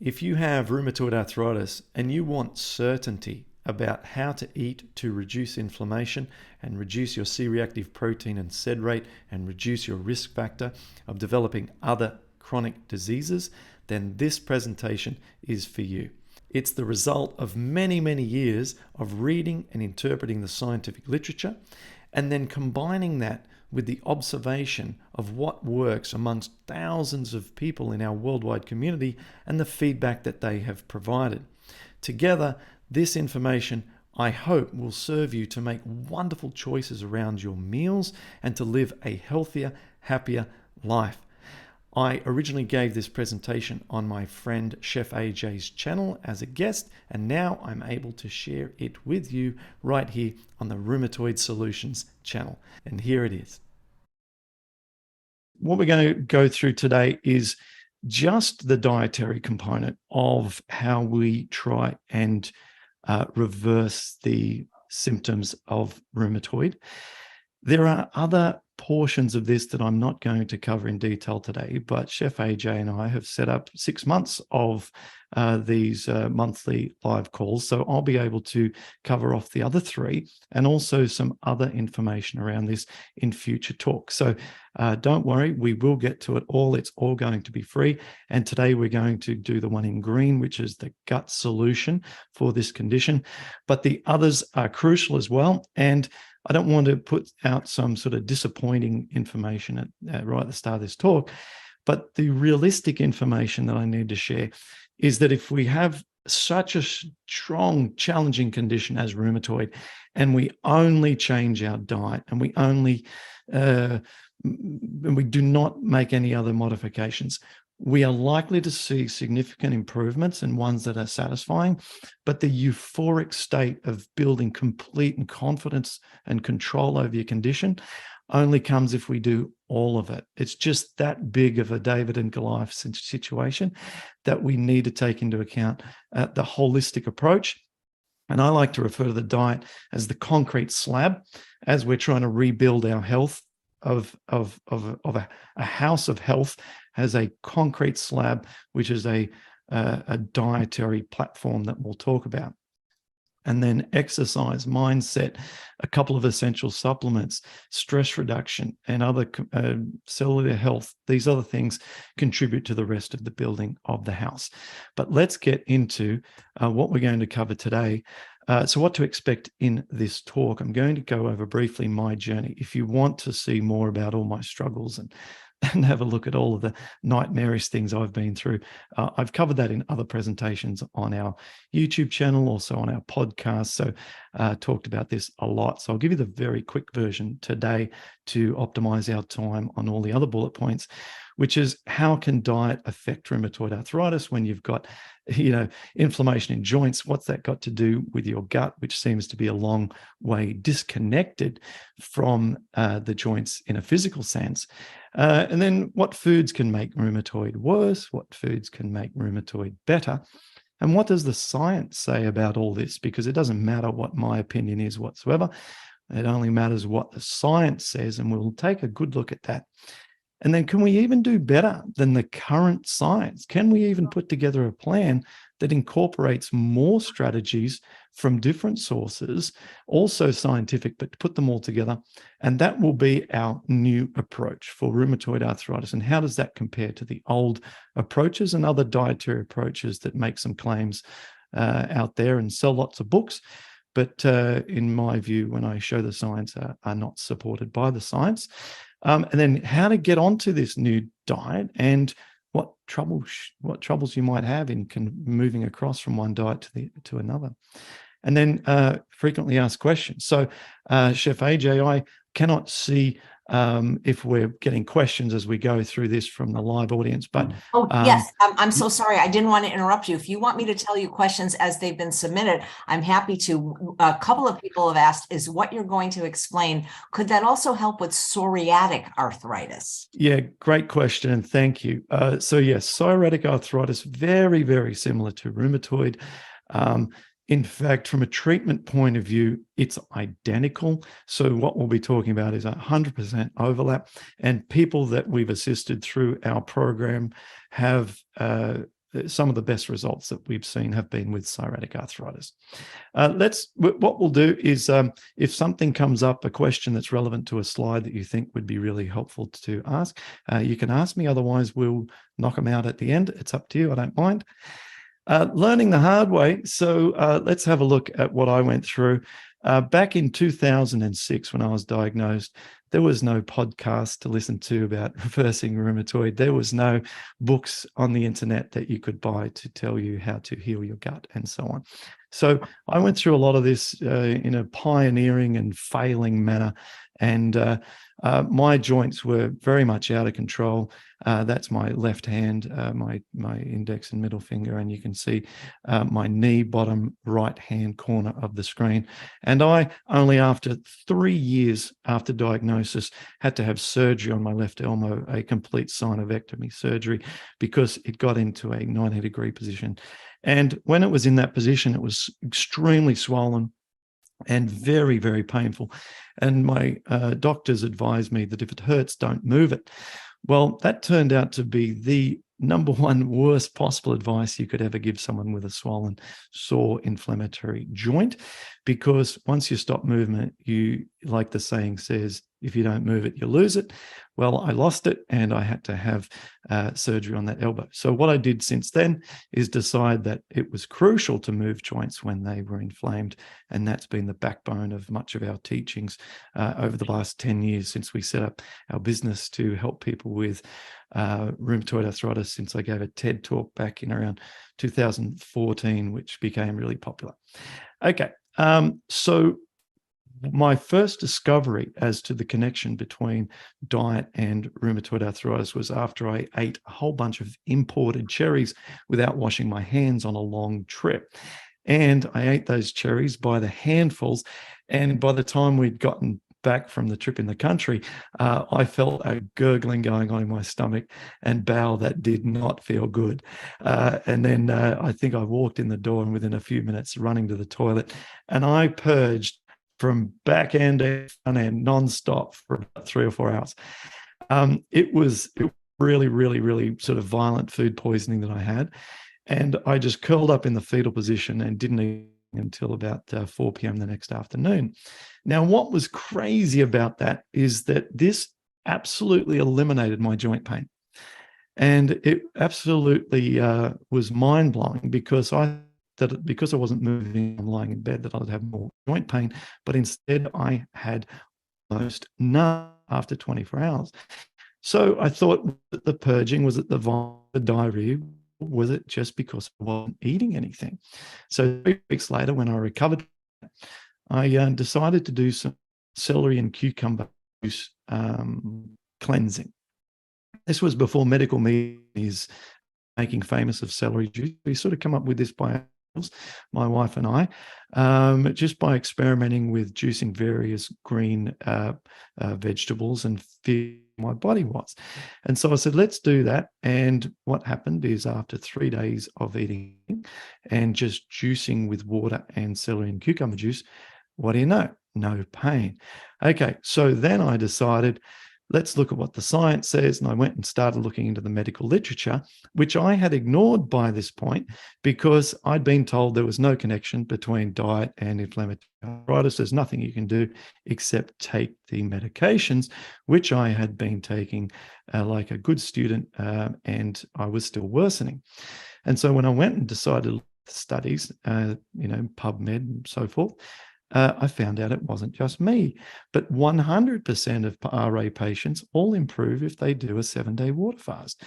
If you have rheumatoid arthritis and you want certainty about how to eat to reduce inflammation and reduce your C-reactive protein and SED rate and reduce your risk factor of developing other chronic diseases, then this presentation is for you. It's the result of many, many years of reading and interpreting the scientific literature and then combining that with the observation of what works amongst thousands of people in our worldwide community and the feedback that they have provided. Together, this information, I hope, will serve you to make wonderful choices around your meals and to live a healthier, happier life. I originally gave this presentation on my friend Chef AJ's channel as a guest, and now I'm able to share it with you right here on the Rheumatoid Solutions channel. And here it is. What we're going to go through today is just the dietary component of how we try and reverse the symptoms of rheumatoid. There are other portions of this that I'm not going to cover in detail today, but Chef AJ and I have set up 6 months of these monthly live calls. So I'll be able to cover off the other 3 and also some other information around this in future talks. So don't worry, we will get to it all. It's all going to be free. And today we're going to do the one in green, which is the gut solution for this condition. But the others are crucial as well. And I don't want to put out some sort of disappointing information right at the start of this talk, but the realistic information that I need to share is that if we have such a strong, challenging condition as rheumatoid, and we only change our diet and we only and we do not make any other modifications, we are likely to see significant improvements and ones that are satisfying, but the euphoric state of building complete and confidence and control over your condition only comes if we do all of it. It's just that big of a David and Goliath situation that we need to take into account the holistic approach. And I like to refer to the diet as the concrete slab as we're trying to rebuild our health of a house of health has a concrete slab, which is a dietary platform that we'll talk about. And then exercise, mindset, a couple of essential supplements, stress reduction, and other cellular health. These other things contribute to the rest of the building of the house. But let's get into what we're going to cover today. So what to expect in this talk. I'm going to go over briefly my journey. If you want to see more about all my struggles and have a look at all of the nightmarish things I've been through, I've covered that in other presentations on our YouTube channel, also on our podcast. So talked about this a lot. So I'll give you the very quick version today to optimize our time on all the other bullet points, which is how can diet affect rheumatoid arthritis when you've got, inflammation in joints? What's that got to do with your gut, which seems to be a long way disconnected from the joints in a physical sense? And then what foods can make rheumatoid worse? What foods can make rheumatoid better? And what does the science say about all this? Because it doesn't matter what my opinion is whatsoever. It only matters what the science says, and we'll take a good look at that. And then can we even do better than the current science? Can we even put together a plan that incorporates more strategies from different sources, also scientific, but put them all together? And that will be our new approach for rheumatoid arthritis. And how does that compare to the old approaches and other dietary approaches that make some claims out there and sell lots of books? But in my view, when I show the science, are not supported by the science. And then how to get onto this new diet and what troubles you might have in moving across from one diet to another. And then frequently asked questions. So Chef AJ, I cannot see if we're getting questions as we go through this from the live audience, but yes, I'm so sorry. I didn't want to interrupt you. If you want me to tell you questions as they've been submitted, I'm happy to. A couple of people have asked, is what you're going to explain, could that also help with psoriatic arthritis? Yeah, great question, and thank you. So yes, psoriatic arthritis, very, very similar to rheumatoid. In fact, from a treatment point of view, it's identical. So what we'll be talking about is 100% overlap. And people that we've assisted through our program have some of the best results that we've seen have been with psoriatic arthritis. What we'll do is, if something comes up, a question that's relevant to a slide that you think would be really helpful to ask, you can ask me. Otherwise, we'll knock them out at the end. It's up to you. I don't mind. Learning the hard way. So let's have a look at what I went through. Back in 2006, when I was diagnosed, there was no podcast to listen to about reversing rheumatoid. There was no books on the internet that you could buy to tell you how to heal your gut and so on. So I went through a lot of this in a pioneering and failing manner. And my joints were very much out of control. That's my left hand, my index and middle finger, and you can see my knee, bottom right hand corner of the screen. And I, only after 3 years after diagnosis, had to have surgery on my left elbow, a complete synovectomy surgery, because it got into a 90-degree position. And when it was in that position, it was extremely swollen and very, very painful. And my doctors advised me that if it hurts, don't move it. Well, that turned out to be the number one worst possible advice you could ever give someone with a swollen, sore, inflammatory joint, because once you stop movement, you, like the saying says, if you don't move it, you lose it. Well, I lost it, and I had to have surgery on that elbow. So what I did since then is decide that it was crucial to move joints when they were inflamed, and that's been the backbone of much of our teachings over the last 10 years since we set up our business to help people with rheumatoid arthritis, since I gave a TED talk back in around 2014, which became really popular. Okay, so my first discovery as to the connection between diet and rheumatoid arthritis was after I ate a whole bunch of imported cherries without washing my hands on a long trip. And I ate those cherries by the handfuls. And by the time we'd gotten back from the trip in the country, I felt a gurgling going on in my stomach and bowel that did not feel good. And then I think I walked in the door, and within a few minutes running to the toilet, and I purged from back end to front end nonstop for about 3 or 4 hours. It was really, really, really sort of violent food poisoning that I had. And I just curled up in the fetal position and didn't eat until about 4 p.m. the next afternoon. Now, what was crazy about that is that this absolutely eliminated my joint pain. And it absolutely was mind-blowing, because because I wasn't moving, I'm lying in bed, that I'd have more joint pain, but instead I had almost none after 24 hours. So I thought, that the purging, was it the diarrhea? Was it just because I wasn't eating anything? So 3 weeks later, when I recovered, I decided to do some celery and cucumber juice cleansing. This was before medical media is making famous of celery juice. We sort of come up with this by my wife and I, just by experimenting with juicing various green vegetables and feeling my body was. And so I said, let's do that. And what happened is, after 3 days of eating and just juicing with water and celery and cucumber juice, what do you know? No pain. Okay, so then I decided, let's look at what the science says. And I went and started looking into the medical literature, which I had ignored by this point, because I'd been told there was no connection between diet and inflammatory arthritis. There's nothing you can do except take the medications, which I had been taking like a good student, and I was still worsening. And so when I went and decided studies, PubMed and so forth, I found out it wasn't just me, but 100% of RA patients all improve if they do a 7-day water fast.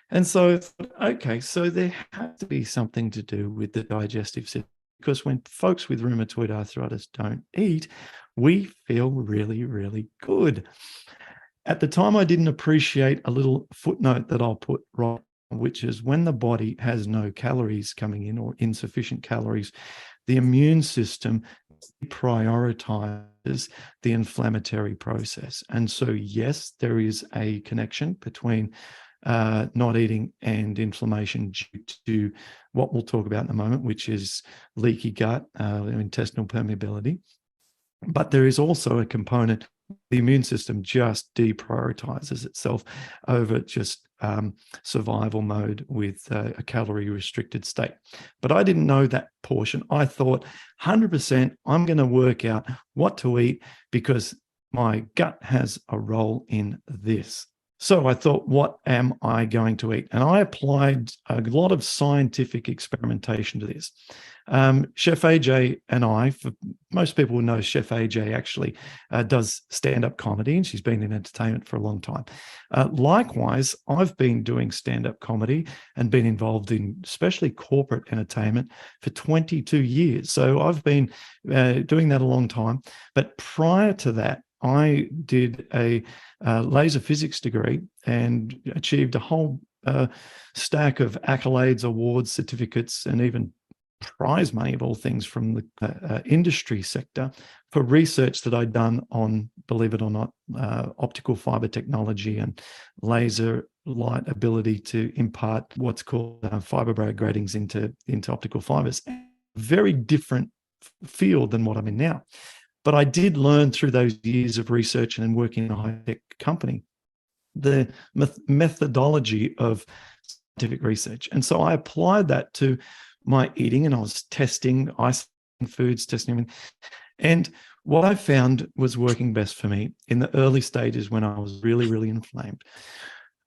And so, okay, so there has to be something to do with the digestive system, because when folks with rheumatoid arthritis don't eat, we feel really, really good. At the time, I didn't appreciate a little footnote that I'll put right, which is, when the body has no calories coming in, or insufficient calories, the immune system prioritizes the inflammatory process. And so, yes, there is a connection between not eating and inflammation, due to what we'll talk about in a moment, which is leaky gut, intestinal permeability. But there is also a component the immune system just deprioritizes itself over just survival mode with a calorie restricted state. But I didn't know that portion. I thought 100% I'm going to work out what to eat because my gut has a role in this. So I thought, what am I going to eat? And I applied a lot of scientific experimentation to this. Chef AJ and I, for most people who know Chef AJ actually does stand-up comedy, and she's been in entertainment for a long time. Likewise, I've been doing stand-up comedy and been involved in especially corporate entertainment for 22 years. So I've been doing that a long time. But prior to that, I did a laser physics degree and achieved a whole stack of accolades, awards, certificates, and even prize money of all things from the industry sector for research that I'd done on, believe it or not, optical fiber technology and laser light ability to impart what's called fiber braid gratings into optical fibers. Very different field than what I'm in now. But I did learn through those years of research and working in a high-tech company, the methodology of scientific research. And so I applied that to my eating, and I was testing isolating foods, testing everything. And what I found was working best for me in the early stages when I was really, really inflamed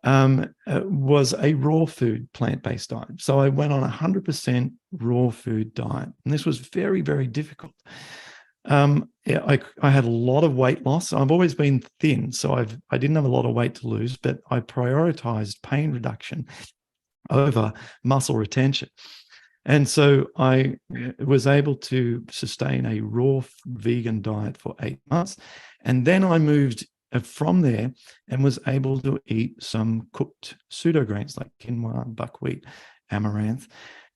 was a raw food, plant-based diet. So I went on 100% raw food diet. And this was very, very difficult. I had a lot of weight loss. I've always been thin, so I didn't have a lot of weight to lose, but I prioritized pain reduction over muscle retention. And so I was able to sustain a raw vegan diet for 8 months. And then I moved from there and was able to eat some cooked pseudo grains like quinoa, buckwheat, amaranth.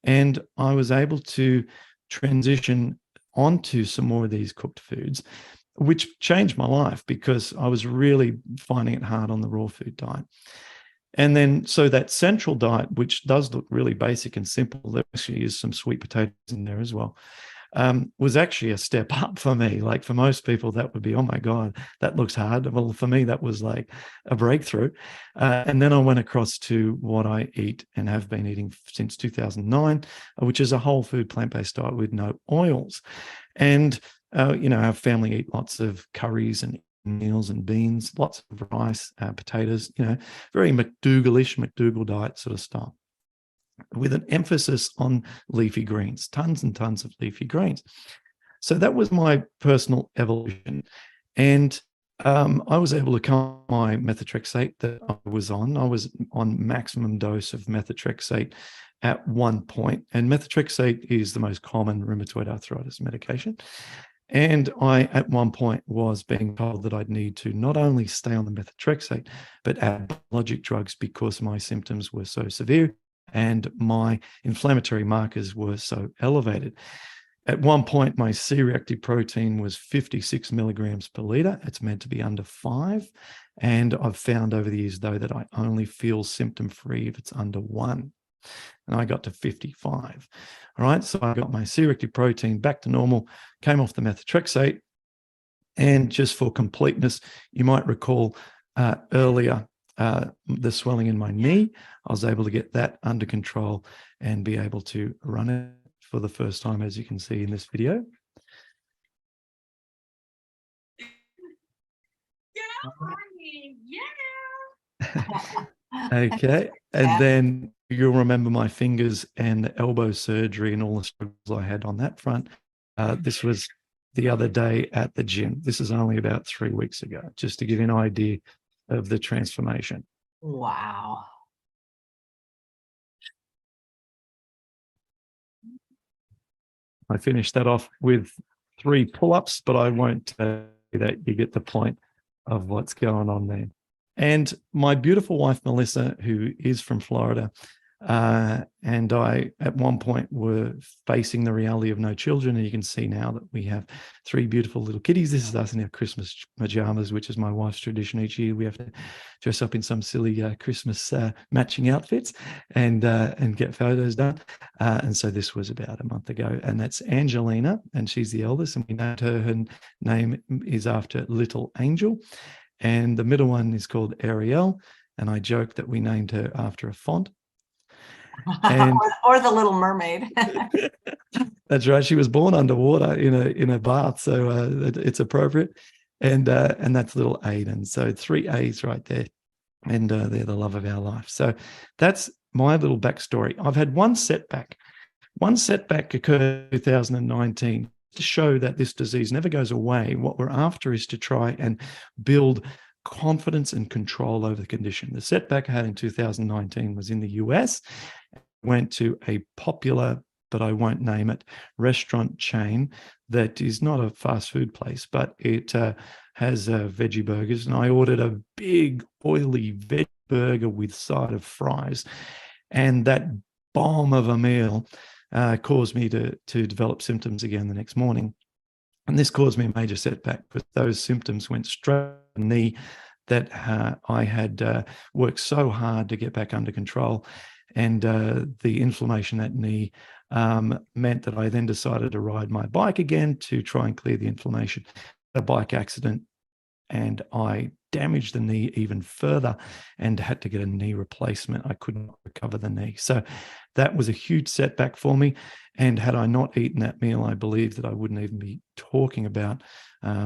And I was able to transition onto some more of these cooked foods, which changed my life because I was really finding it hard on the raw food diet. And then, so that central diet, which does look really basic and simple, there actually is some sweet potatoes in there as well, was actually a step up for me. Like for most people, that would be, oh my God, that looks hard. Well, for me, that was like a breakthrough. And then I went across to what I eat and have been eating since 2009, which is a whole food plant-based diet with no oils. And, our family eat lots of curries and meals and beans, lots of rice, potatoes, very McDougall-ish, McDougall diet sort of style, with an emphasis on leafy greens, tons and tons of leafy greens. So that was my personal evolution. And I was able to come my methotrexate that I was on. I was on maximum dose of methotrexate at one point. And methotrexate is the most common rheumatoid arthritis medication. And I, at one point, was being told that I'd need to not only stay on the methotrexate, but add biologic drugs because my symptoms were so severe and my inflammatory markers were so elevated. At one point, my C-reactive protein was 56 milligrams per liter. It's meant to be under 5. And I've found over the years, though, that I only feel symptom-free if it's under 1. And I got to 55. All right, so I got my C-reactive protein back to normal, came off the methotrexate. And just for completeness, you might recall earlier, the swelling in my knee. I was able to get that under control and be able to run it for the first time, as you can see in this video. Okay, and then you'll remember my fingers and the elbow surgery and all the struggles I had on that front. This was the other day at the gym. This is only about 3 weeks ago, just to give you an idea of the transformation. Wow. I finished that off with 3 pull-ups, but I won't tell you that. You get the point of what's going on there. And my beautiful wife, Melissa, who is from Florida, And I, at one point, were facing the reality of no children. And you can see now that we have 3 beautiful little kitties. This is us in our Christmas pajamas, which is my wife's tradition. Each year we have to dress up in some silly Christmas matching outfits and get photos done. And so this was about a month ago. And that's Angelina, and she's the eldest. And we named her. Her name is after Little Angel. And the middle one is called Ariel. And I joked that we named her after a font. And or the Little Mermaid. that's right. She was born underwater in a bath, so it's appropriate. And that's little Aiden. So 3 A's right there, and they're the love of our life. So that's my little backstory. I've had one setback. One setback occurred in 2019 to show that this disease never goes away. What we're after is to try and build confidence and control over the condition. The setback I had in 2019 was in the US. Went to a popular, but I won't name it, restaurant chain that is not a fast food place, but it has veggie burgers. And I ordered a big, oily veg burger with side of fries. And that bomb of a meal caused me to develop symptoms again the next morning. And this caused me a major setback because those symptoms went straight to the knee that I had worked so hard to get back under control. And the inflammation at knee meant that I then decided to ride my bike again to try and clear the inflammation. A bike accident, and I damaged the knee even further and had to get a knee replacement. I could not recover the knee. So that was a huge setback for me. And had I not eaten that meal, I believe that I wouldn't even be talking about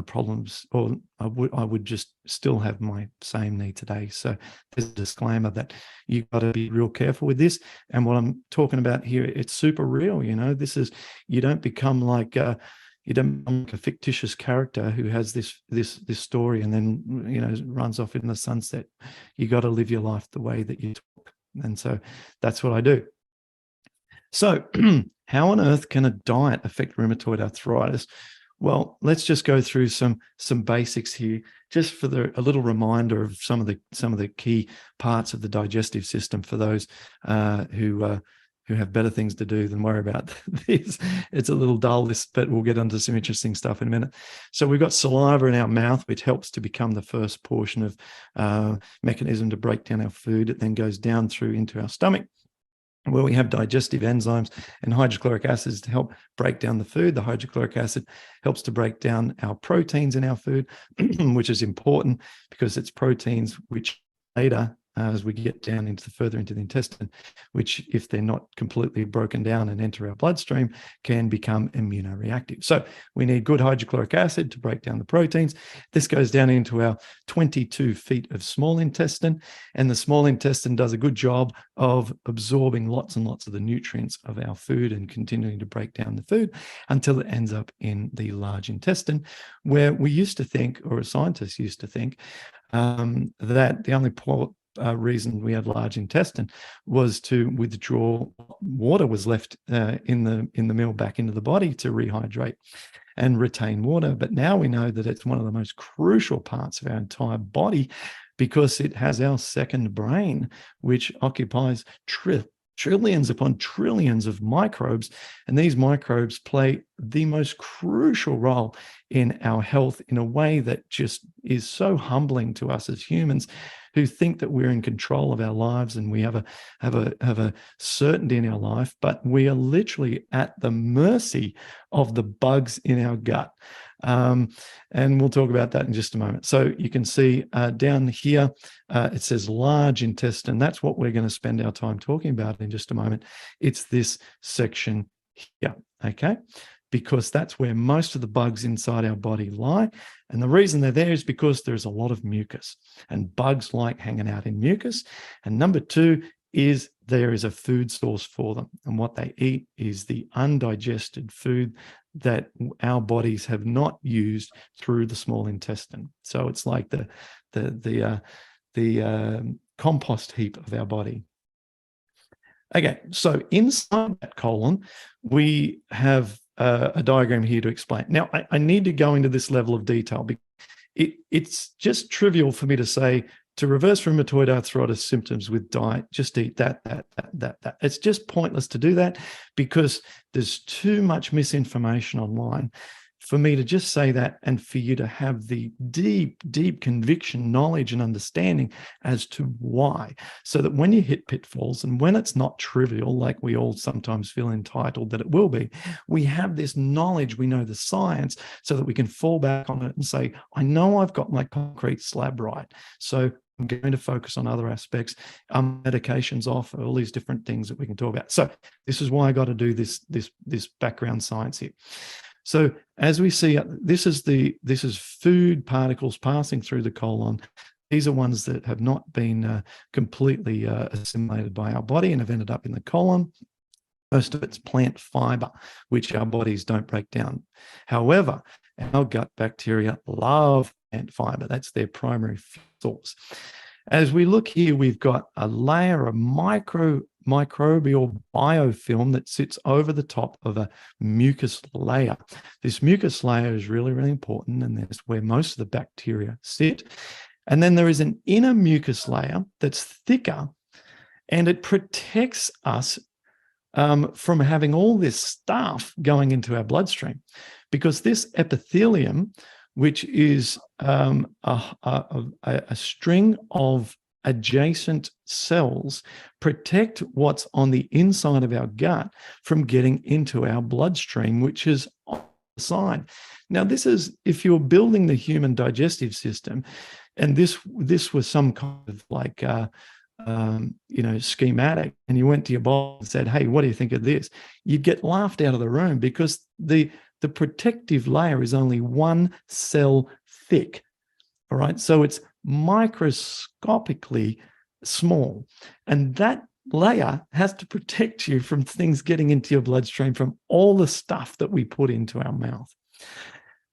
problems, or I would just still have my same knee today. So there's a disclaimer that you've got to be real careful with this. And what I'm talking about here, it's super real. This is, you don't become like a fictitious character who has this story and then runs off in the sunset. You got to live your life the way that you talk. And so that's what I do. So how on earth can a diet affect rheumatoid arthritis? Well, let's just go through some basics here, just for a little reminder of some of the key parts of the digestive system for those who have better things to do than worry about this. It's a little dull, but we'll get onto some interesting stuff in a minute. So we've got saliva in our mouth, which helps to become the first portion of mechanism to break down our food. It then goes down through into our stomach, where we have digestive enzymes and hydrochloric acids to help break down the food. The hydrochloric acid helps to break down our proteins in our food, which is important because it's proteins which later, as we get down further into the intestine, which if they're not completely broken down and enter our bloodstream, can become immunoreactive. So we need good hydrochloric acid to break down the proteins. This goes down into our 22 feet of small intestine, and the small intestine does a good job of absorbing lots and lots of the nutrients of our food and continuing to break down the food until it ends up in the large intestine, where we used to think, or scientists used to think, that the only reason we had large intestine was to withdraw water was left in the meal back into the body to rehydrate and retain water. But now we know that it's one of the most crucial parts of our entire body because it has our second brain, which occupies trillions upon trillions of microbes. And these microbes play the most crucial role in our health in a way that just is so humbling to us as humans who think that we're in control of our lives and we have a certainty in our life, but we are literally at the mercy of the bugs in our gut. And we'll talk about that in just a moment. So you can see down here, it says large intestine. That's what we're going to spend our time talking about in just a moment. It's this section here, okay? Because that's where most of the bugs inside our body lie. And the reason they're there is because there's a lot of mucus, and bugs like hanging out in mucus. And number two is there is a food source for them. And what they eat is the undigested food that our bodies have not used through the small intestine. So it's like the compost heap of our body. Okay, so inside that colon, we have a diagram here to explain. Now, I need to go into this level of detail because it's just trivial for me to say to reverse rheumatoid arthritis symptoms with diet, just eat that. It's just pointless to do that because there's too much misinformation online for me to just say that and for you to have the deep conviction, knowledge, and understanding as to why. So that when you hit pitfalls and when it's not trivial, like we all sometimes feel entitled that it will be, we have this knowledge, we know the science, so that we can fall back on it and say, I know I've got my concrete slab right. So I'm going to focus on other aspects. Medications off, all these different things that we can talk about. So this is why I got to do this background science here. So as we see, this is food particles passing through the colon. These are ones that have not been completely assimilated by our body and have ended up in the colon. Most of it's plant fiber, which our bodies don't break down. However, our gut bacteria love plant fiber. That's their primary source. As we look here, we've got a layer of microbial biofilm that sits over the top of a mucus layer. This mucus layer is really, really important, and that's where most of the bacteria sit. And then there is an inner mucus layer that's thicker, and it protects us from having all this stuff going into our bloodstream, because this epithelium, which is a string of adjacent cells, protect what's on the inside of our gut from getting into our bloodstream, which is on the side. Now, this is if you're building the human digestive system, and this was some kind of like schematic, and you went to your boss and said, hey, what do you think of this? You'd get laughed out of the room because the protective layer is only 1 cell thick. All right. So it's microscopically small. And that layer has to protect you from things getting into your bloodstream from all the stuff that we put into our mouth.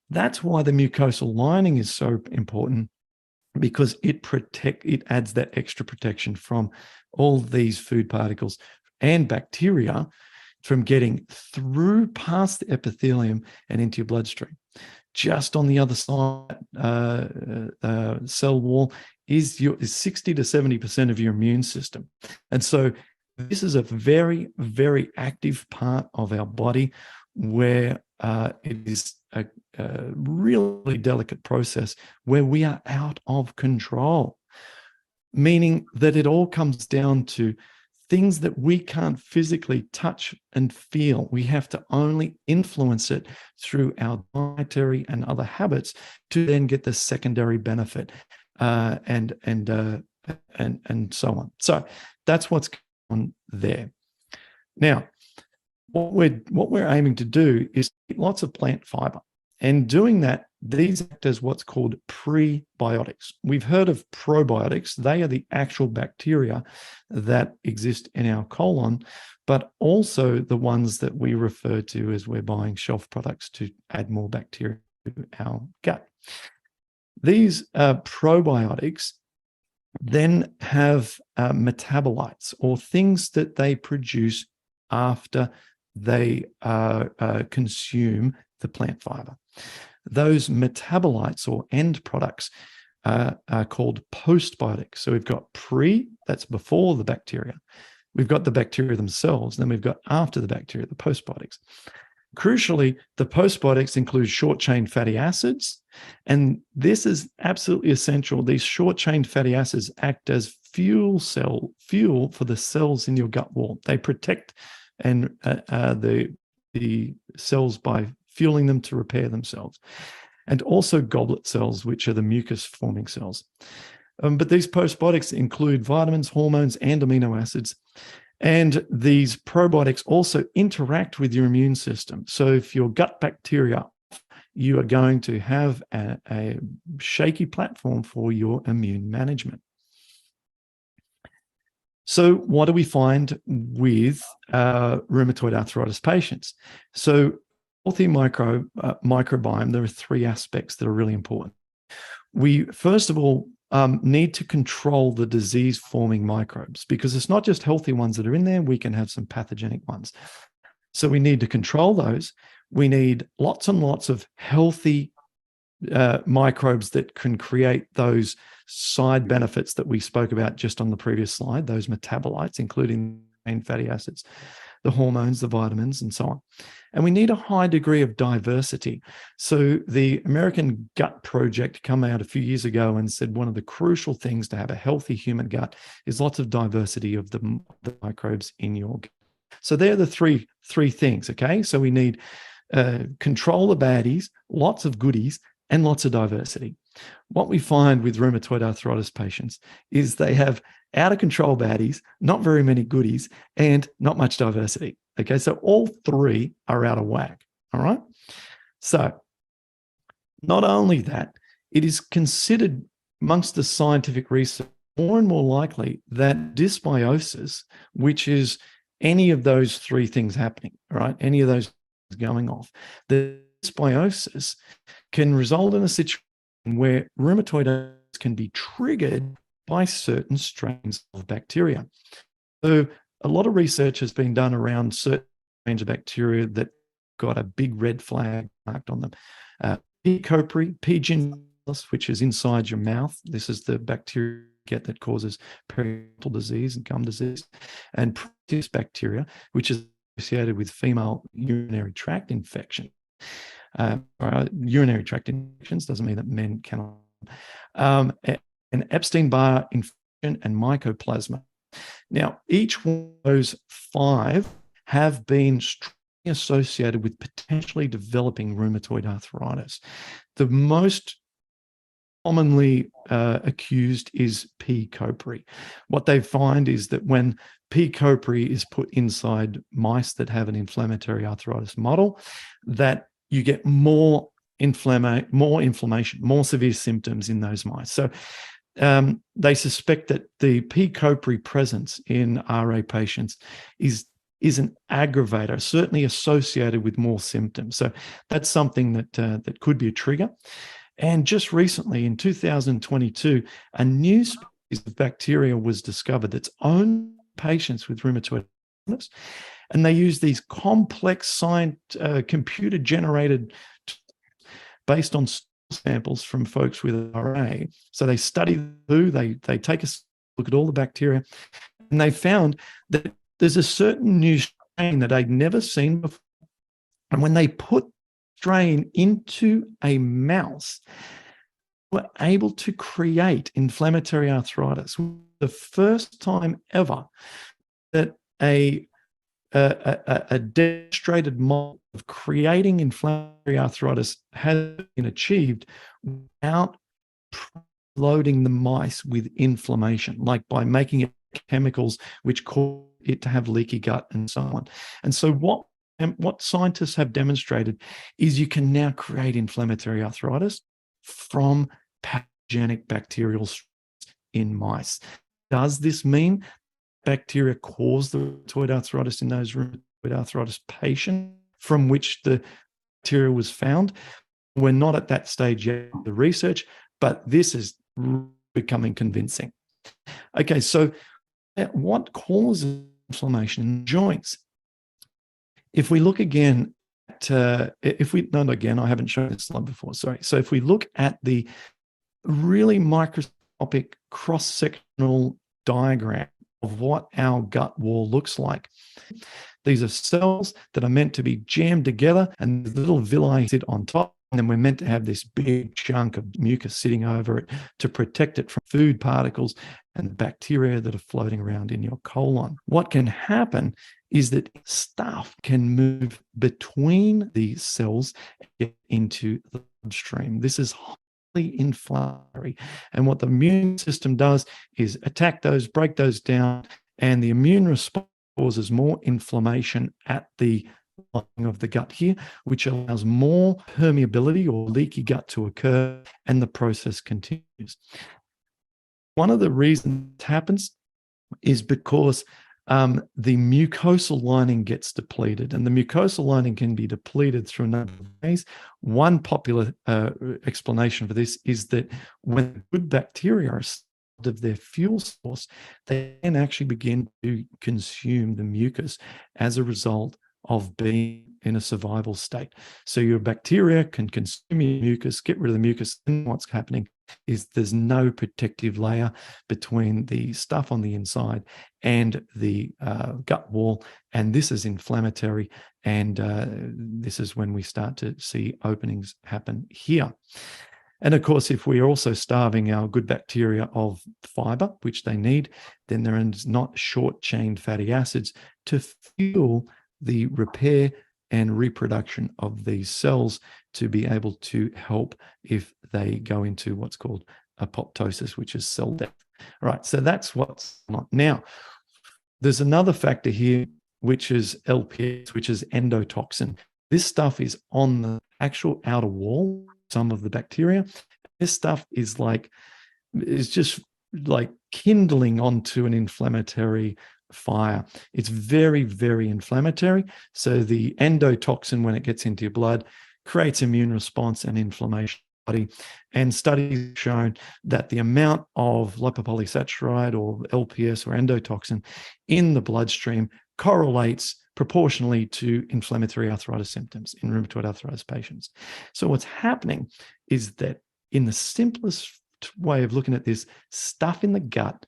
That's why the mucosal lining is so important, because it adds that extra protection from all these food particles and bacteria from getting through past the epithelium and into your bloodstream. Just on the other side, cell wall is 60 to 70% of your immune system. And so this is a very, very active part of our body where it is a really delicate process where we are out of control, meaning that it all comes down to things that we can't physically touch and feel. We have to only influence it through our dietary and other habits to then get the secondary benefit and so on. So that's what's going on there. Now, what we're aiming to do is eat lots of plant fiber. And doing that, these act as what's called prebiotics. We've heard of probiotics. They are the actual bacteria that exist in our colon, but also the ones that we refer to as we're buying shelf products to add more bacteria to our gut. These probiotics then have metabolites, or things that they produce after they consume the plant fiber. Those metabolites or end products are called postbiotics. So we've got that's before the bacteria. We've got the bacteria themselves. Then we've got after the bacteria, the postbiotics. Crucially, the postbiotics include short-chain fatty acids. And this is absolutely essential. These short-chain fatty acids act as fuel for the cells in your gut wall. They protect and the cells by fueling them to repair themselves, and also goblet cells, which are the mucus forming cells. But these postbiotics include vitamins, hormones, and amino acids. And these probiotics also interact with your immune system. So if your gut bacteria, you are going to have a shaky platform for your immune management. So what do we find with rheumatoid arthritis patients? So healthy microbiome, there are 3 aspects that are really important. We, first of all, need to control the disease-forming microbes, because it's not just healthy ones that are in there. We can have some pathogenic ones. So we need to control those. We need lots and lots of healthy microbes that can create those side benefits that we spoke about just on the previous slide, those metabolites, including main fatty acids, the hormones, the vitamins, and so on. And we need a high degree of diversity. So the American Gut Project came out a few years ago and said one of the crucial things to have a healthy human gut is lots of diversity of the microbes in your gut. So they're the three things, okay? So we need control the baddies, lots of goodies, and lots of diversity. What we find with rheumatoid arthritis patients is they have out of control baddies, not very many goodies, and not much diversity. Okay, so all three are out of whack. All right. So not only that, it is considered amongst the scientific research more and more likely that dysbiosis, which is any of those three things happening, right? Any of those going off, the dysbiosis can result in a situation where rheumatoid arthritis can be triggered by certain strains of bacteria. So a lot of research has been done around certain strains of bacteria that got a big red flag marked on them. P. copri, P. gingivalis, which is inside your mouth. This is the bacteria that causes periodontal disease and gum disease. And Proteus bacteria, which is associated with female urinary tract infection. Urinary tract infections doesn't mean that men cannot. And Epstein-Barr infection and mycoplasma. Now, each one of those five have been strongly associated with potentially developing rheumatoid arthritis. The most commonly accused is P. copri. What they find is that when P. copri is put inside mice that have an inflammatory arthritis model, that you get more inflammation, more severe symptoms in those mice. So they suspect that the P. copri presence in RA patients is an aggravator, certainly associated with more symptoms. So that's something that could be a trigger. And just recently, in 2022, a new species of bacteria was discovered that's owned patients with rheumatoid arthritis, and they use these complex computer-generated based on samples from folks with RA. So they study who they take a look at all the bacteria, and they found that there's a certain new strain that I'd never seen before. And when they put strain into a mouse, were able to create inflammatory arthritis. The first time ever that a demonstrated model of creating inflammatory arthritis has been achieved without loading the mice with inflammation, like by making it chemicals which cause it to have leaky gut and so on. And so what scientists have demonstrated is you can now create inflammatory arthritis from pathogenic bacterial strains in mice. Does this mean bacteria cause the rheumatoid arthritis in those rheumatoid arthritis patients from which the bacteria was found? We're not at that stage yet of the research, but this is becoming convincing. Okay, so what causes inflammation in the joints? If we look again at, I haven't shown this slide before, sorry. So if we look at the really microscopic cross-sectional diagram of what our gut wall looks like, these are cells that are meant to be jammed together and the little villi sit on top. And then we're meant to have this big chunk of mucus sitting over it to protect it from food particles and bacteria that are floating around in your colon. What can happen is that stuff can move between these cells and get into the bloodstream. This is highly inflammatory. And what the immune system does is attack those, break those down, and the immune response causes more inflammation at the lining of the gut here, which allows more permeability or leaky gut to occur, and the process continues. One of the reasons it happens is because the mucosal lining gets depleted, and the mucosal lining can be depleted through a number of ways. One popular explanation for this is that when good bacteria are of their fuel source, they can actually begin to consume the mucus as a result of being in a survival state. So your bacteria can consume your mucus, get rid of the mucus, and what's happening is there's no protective layer between the stuff on the inside and the gut wall, and this is inflammatory, and this is when we start to see openings happen here. And of course, if we're also starving our good bacteria of fiber, which they need, then there is not short-chain fatty acids to fuel the repair and reproduction of these cells to be able to help if they go into what's called apoptosis, which is cell death. All right, so that's what's on. Now, there's another factor here, which is LPS, which is endotoxin. This stuff is on the actual outer wall, some of the bacteria. This stuff is just like kindling onto an inflammatory fire. It's very, very inflammatory. So the endotoxin, when it gets into your blood, creates immune response and inflammation. And studies have shown that the amount of lipopolysaccharide or LPS or endotoxin in the bloodstream correlates proportionally to inflammatory arthritis symptoms in rheumatoid arthritis patients. So what's happening is that in the simplest way of looking at this, stuff in the gut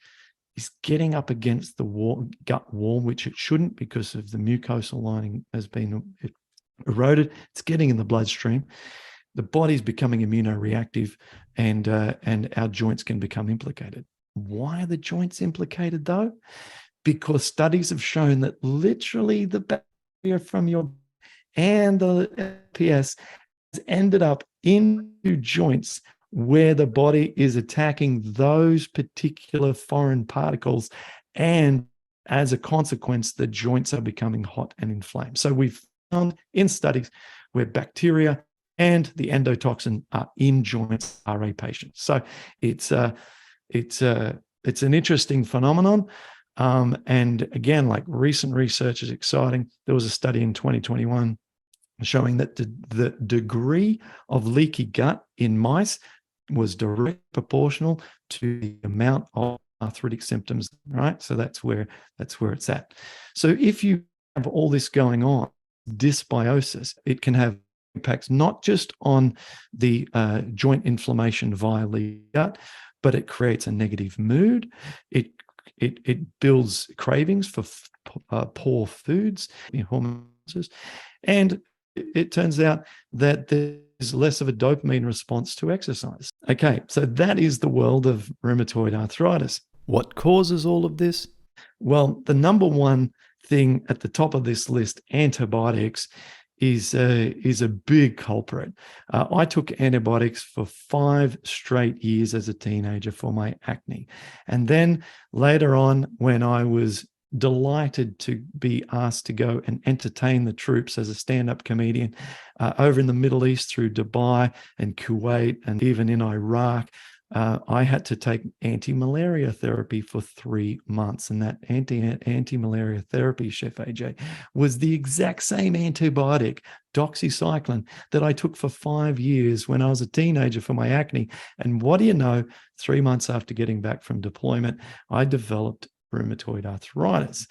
is getting up against the gut wall, which it shouldn't because of the mucosal lining has been eroded. It's getting in the bloodstream. The body's becoming immunoreactive, and our joints can become implicated. Why are the joints implicated though? Because studies have shown that literally the bacteria from your and the LPS has ended up into joints where the body is attacking those particular foreign particles, and as a consequence, the joints are becoming hot and inflamed. So we've found in studies where bacteria and the endotoxin are in joints RA patients. So it's an interesting phenomenon. And again, like recent research is exciting. There was a study in 2021 showing that the degree of leaky gut in mice was directly proportional to the amount of arthritic symptoms, right? So that's where it's at. So if you have all this going on, dysbiosis, it can have impacts not just on the joint inflammation via leaky gut, but it creates a negative mood. It builds cravings for poor foods, hormones, and it turns out that there's less of a dopamine response to exercise. Okay, so that is the world of rheumatoid arthritis. What causes all of this? Well, the number one thing at the top of this list, antibiotics, is a big culprit. I took antibiotics for 5 straight years as a teenager for my acne. And then later on, when I was delighted to be asked to go and entertain the troops as a stand-up comedian over in the Middle East through Dubai and Kuwait and even in Iraq, I had to take anti-malaria therapy for 3 months. And that anti-malaria therapy, Chef AJ, was the exact same antibiotic, doxycycline, that I took for 5 years when I was a teenager for my acne. And what do you know, 3 months after getting back from deployment, I developed rheumatoid arthritis.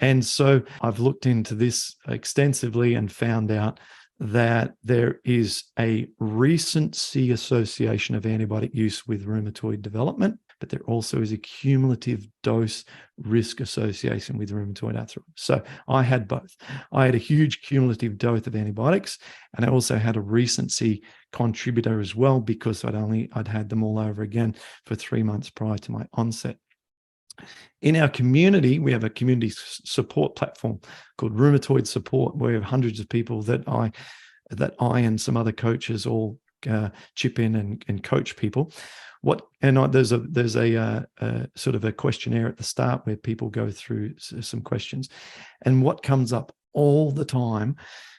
And so I've looked into this extensively and found out that there is a recency association of antibiotic use with rheumatoid development, but there also is a cumulative dose risk association with rheumatoid arthritis. So I had both. I had a huge cumulative dose of antibiotics, and I also had a recency contributor as well, because I'd had them all over again for 3 months prior to my onset. In our community, we have a community support platform called Rheumatoid Support, where we have hundreds of people that I and some other coaches all chip in and coach people. There's a sort of a questionnaire at the start where people go through some questions, and what comes up all the time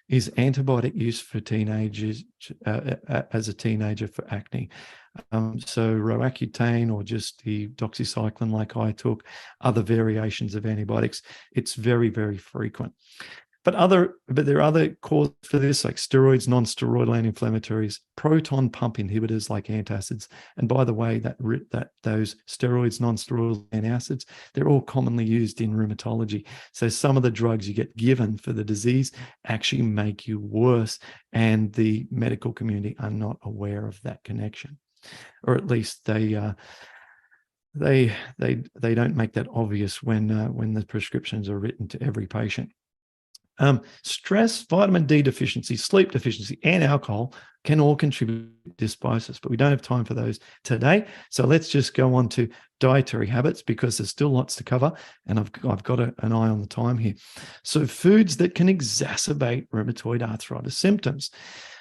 is antibiotic use for teenagers as a teenager for acne. So Roaccutane, or just the doxycycline like I took, other variations of antibiotics, it's very, very frequent. But there are other causes for this, like steroids, non-steroidal anti-inflammatories, proton pump inhibitors like antacids. And by the way, those steroids, non-steroidal antacids, they're all commonly used in rheumatology. So some of the drugs you get given for the disease actually make you worse, and the medical community are not aware of that connection, or at least they don't make that obvious when the prescriptions are written to every patient. Stress, vitamin D deficiency, sleep deficiency, and alcohol can all contribute to dysbiosis, but we don't have time for those today. So let's just go on to dietary habits, because there's still lots to cover, and I've got an eye on the time here. So foods that can exacerbate rheumatoid arthritis symptoms.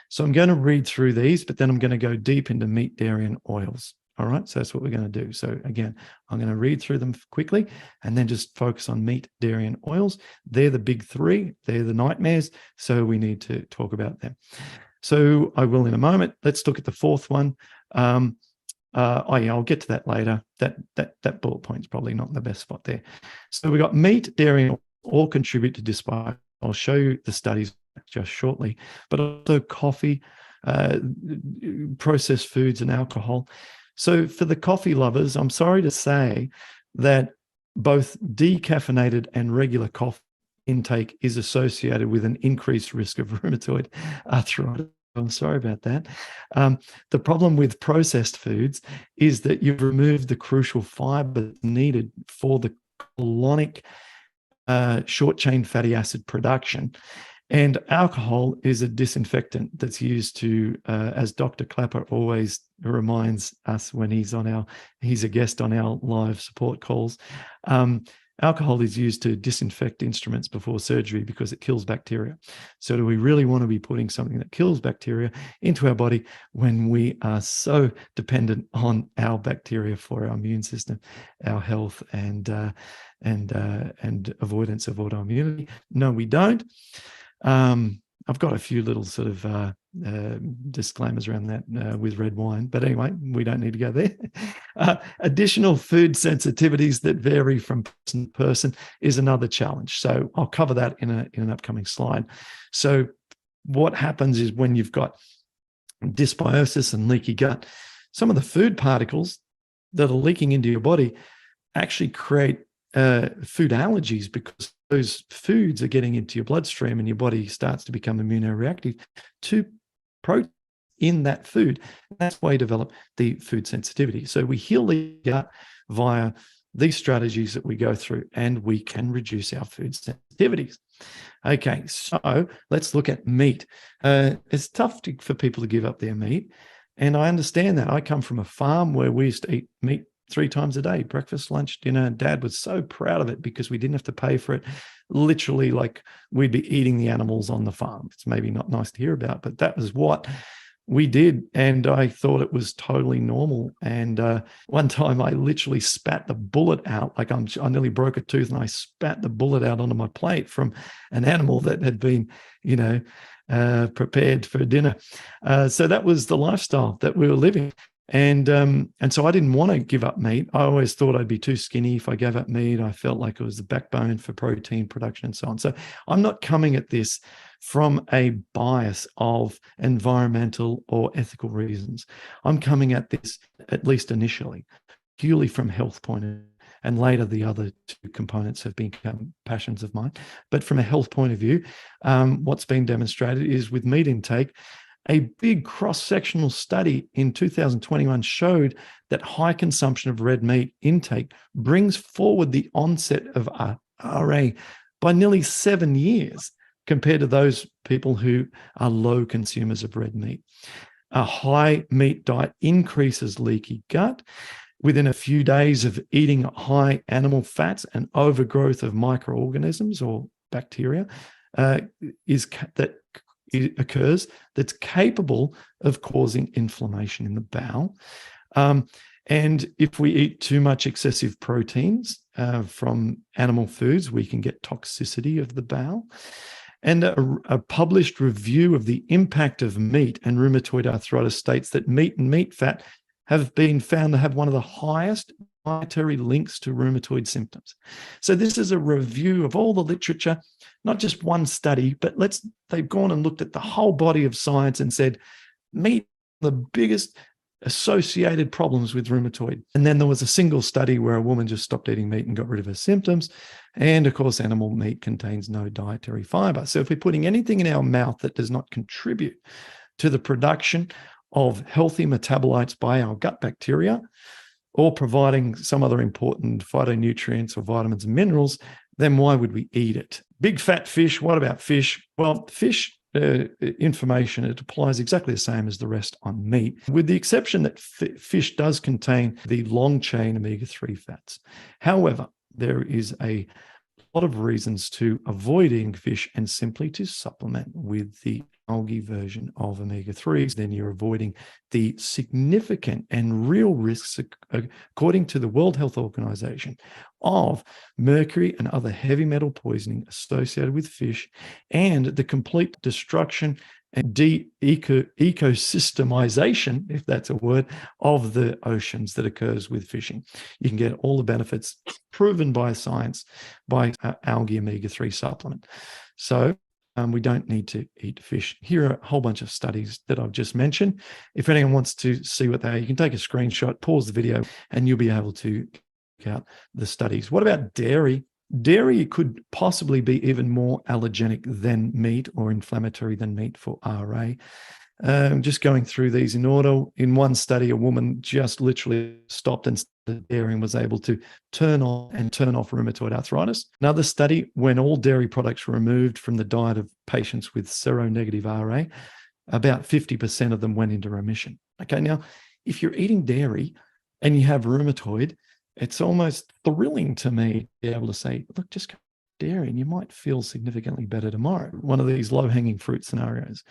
So I'm going to read through these, but then I'm going to go deep into meat, dairy, and oils. All right, so that's what we're going to do. So again, I'm going to read through them quickly and then just focus on meat, dairy, and oils. They're the big three. They're the nightmares. So we need to talk about them. So I will in a moment. Let's look at the fourth one. Yeah, I'll get to that later. That bullet point is probably not in the best spot there. So we got meat, dairy, and all contribute to dysbiosis. I'll show you the studies just shortly, but also coffee, processed foods, and alcohol. So for the coffee lovers, I'm sorry to say that both decaffeinated and regular coffee intake is associated with an increased risk of rheumatoid arthritis. I'm sorry about that. The problem with processed foods is that you've removed the crucial fiber needed for the colonic short-chain fatty acid production. And alcohol is a disinfectant that's used to, as Dr. Clapper always reminds us when he's a guest on our live support calls. Alcohol is used to disinfect instruments before surgery because it kills bacteria. So do we really want to be putting something that kills bacteria into our body when we are so dependent on our bacteria for our immune system, our health, and avoidance of autoimmunity? No, we don't. I've got a few little sort of disclaimers around that with red wine, but anyway, we don't need to go there. Additional food sensitivities that vary from person to person is another challenge. So I'll cover that in an upcoming slide. So what happens is when you've got dysbiosis and leaky gut, some of the food particles that are leaking into your body actually create food allergies, because those foods are getting into your bloodstream and your body starts to become immunoreactive to protein in that food. That's why you develop the food sensitivity. So we heal the gut via these strategies that we go through, and we can reduce our food sensitivities. Okay, so let's look at meat. It's tough for people to give up their meat, and I understand that. I come from a farm where we used to eat meat 3 times a day, breakfast, lunch, dinner. And Dad was so proud of it because we didn't have to pay for it. Literally, like, we'd be eating the animals on the farm. It's maybe not nice to hear about, but that was what we did. And I thought it was totally normal. And one time I literally spat the bullet out, like I nearly broke a tooth, and I spat the bullet out onto my plate from an animal that had been, prepared for dinner. So that was the lifestyle that we were living. And so I didn't want to give up meat. I always thought I'd be too skinny if I gave up meat. I felt like it was the backbone for protein production and so on. So I'm not coming at this from a bias of environmental or ethical reasons. I'm coming at this, at least initially, purely from health point of view. And later, the other 2 components have become passions of mine. But from a health point of view, what's been demonstrated is with meat intake, a big cross-sectional study in 2021 showed that high consumption of red meat intake brings forward the onset of RA by nearly 7 years compared to those people who are low consumers of red meat. A high meat diet increases leaky gut. Within a few days of eating high animal fats, and overgrowth of microorganisms or bacteria occurs that's capable of causing inflammation in the bowel. And if we eat too much excessive proteins from animal foods, we can get toxicity of the bowel. And a published review of the impact of meat and rheumatoid arthritis states that meat and meat fat have been found to have one of the highest dietary links to rheumatoid symptoms. So this is a review of all the literature, not just one study, but they've gone and looked at the whole body of science and said, meat, the biggest associated problems with rheumatoid. And then there was a single study where a woman just stopped eating meat and got rid of her symptoms. And of course, animal meat contains no dietary fiber. So if we're putting anything in our mouth that does not contribute to the production of healthy metabolites by our gut bacteria, or providing some other important phytonutrients or vitamins and minerals, then why would we eat it? Big fat fish, what about fish? Well, fish information, it applies exactly the same as the rest on meat, with the exception that fish does contain the long chain omega-3 fats. However, there is a lot of reasons to avoid eating fish and simply to supplement with the algae version of omega-3s. Then you're avoiding the significant and real risks, according to the World Health Organization, of mercury and other heavy metal poisoning associated with fish, and the complete destruction and ecosystemization, if that's a word, of the oceans that occurs with fishing. You can get all the benefits proven by science by algae omega-3 supplement. So we don't need to eat fish. Here are a whole bunch of studies that I've just mentioned. If anyone wants to see what they are, you can take a screenshot, pause the video, and you'll be able to check out the studies. What about dairy? Dairy could possibly be even more allergenic than meat, or inflammatory than meat for RA. Just going through these in order. In one study, a woman just literally stopped and started dairy and was able to turn on and turn off rheumatoid arthritis. Another study, when all dairy products were removed from the diet of patients with seronegative RA, about 50% of them went into remission. Okay, now, if you're eating dairy and you have rheumatoid, it's almost thrilling to me to be able to say, look, just cut dairy and you might feel significantly better tomorrow. One of these low-hanging fruit scenarios.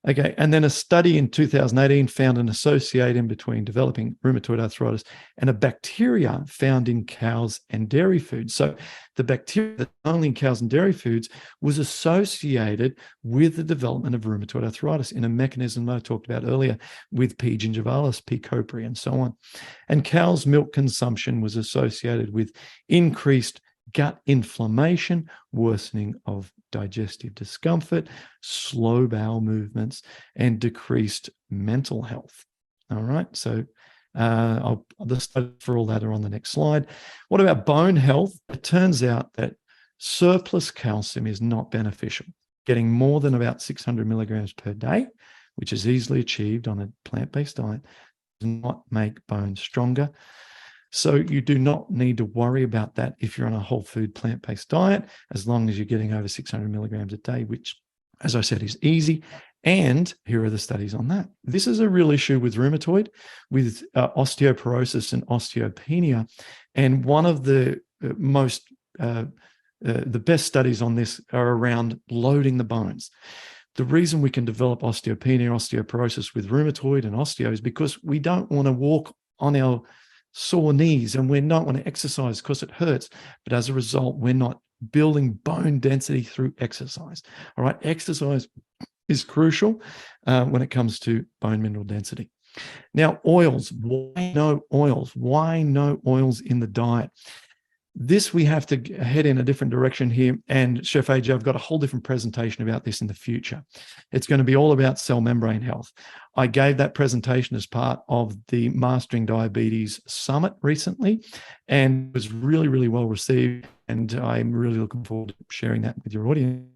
Okay, and then a study in 2018 found an association between developing rheumatoid arthritis and a bacteria found in cows and dairy foods. So the bacteria that's only in cows and dairy foods was associated with the development of rheumatoid arthritis in a mechanism I talked about earlier with P. gingivalis, P. copri, and so on. And cow's milk consumption was associated with increased gut inflammation, worsening of digestive discomfort, slow bowel movements, and decreased mental health. All right, so the study for all that are on the next slide. What about bone health? It turns out that surplus calcium is not beneficial. Getting more than about 600 milligrams per day, which is easily achieved on a plant-based diet, does not make bones stronger. So you do not need to worry about that if you're on a whole food plant-based diet, as long as you're getting over 600 milligrams a day, which, as I said, is easy. And here are the studies on that. This is a real issue with rheumatoid, with osteoporosis and osteopenia. And one of the the best studies on this are around loading the bones. The reason we can develop osteopenia, osteoporosis with rheumatoid and osteo is because we don't want to walk on our sore knees and we don't want to exercise because it hurts. But as a result, we're not building bone density through exercise. All right, exercise is crucial when it comes to bone mineral density. Now, oils. Why no oils? Why no oils in the diet? This we have to head in a different direction here. And Chef AJ, I've got a whole different presentation about this in the future. It's going to be all about cell membrane health. I gave that presentation as part of the Mastering Diabetes Summit recently, and it was really, really well received. And I'm really looking forward to sharing that with your audience.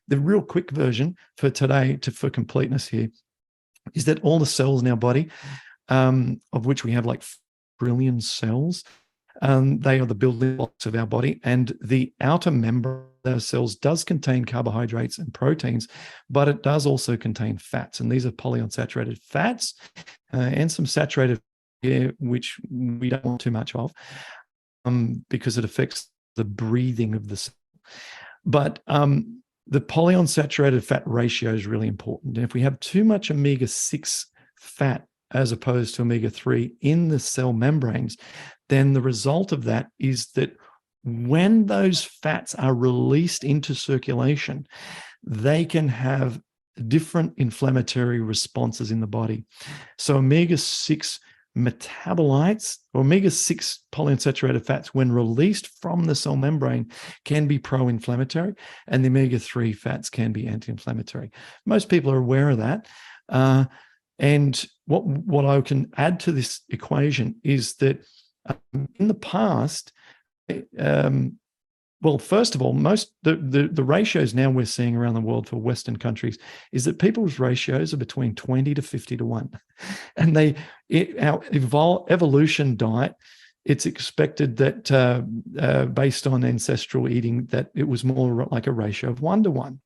The real quick version for today, for completeness here, is that all the cells in our body, of which we have like trillion cells, they are the building blocks of our body, and the outer membrane of those cells does contain carbohydrates and proteins, but it does also contain fats, and these are polyunsaturated fats and some saturated air, which we don't want too much of because it affects the breathing of the cell. But the polyunsaturated fat ratio is really important, and if we have too much omega-6 fat as opposed to omega-3 in the cell membranes, then the result of that is that when those fats are released into circulation, they can have different inflammatory responses in the body. So omega-6 metabolites or omega-6 polyunsaturated fats, when released from the cell membrane, can be pro-inflammatory, and the omega-3 fats can be anti-inflammatory. Most people are aware of that. And what I can add to this equation is that in the past, well, first of all, the ratios now we're seeing around the world for Western countries is that people's ratios are between 20 to 50 to 1. And our evolution diet, it's expected that based on ancestral eating, that it was more like a ratio of 1 to 1.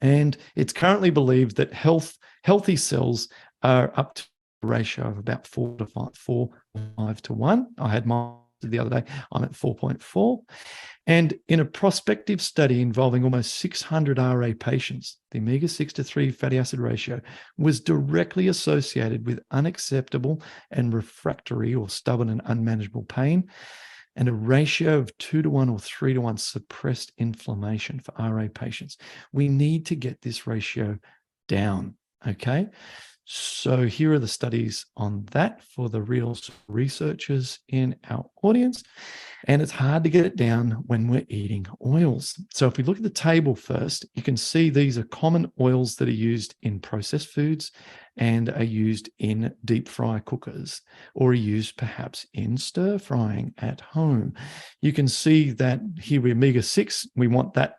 And it's currently believed that healthy cells are up to a ratio of about 4 to 5 to 1. I had mine the other day, I'm at 4.4. And in a prospective study involving almost 600 RA patients, the omega-6 to 3 fatty acid ratio was directly associated with unacceptable and refractory or stubborn and unmanageable pain, and a ratio of 2 to 1 or 3 to 1 suppressed inflammation for RA patients. We need to get this ratio down, okay? So here are the studies on that for the real researchers in our audience. And it's hard to get it down when we're eating oils. So if we look at the table first, you can see these are common oils that are used in processed foods and are used in deep fry cookers, or are used perhaps in stir frying at home. You can see that here with omega-6, we want that.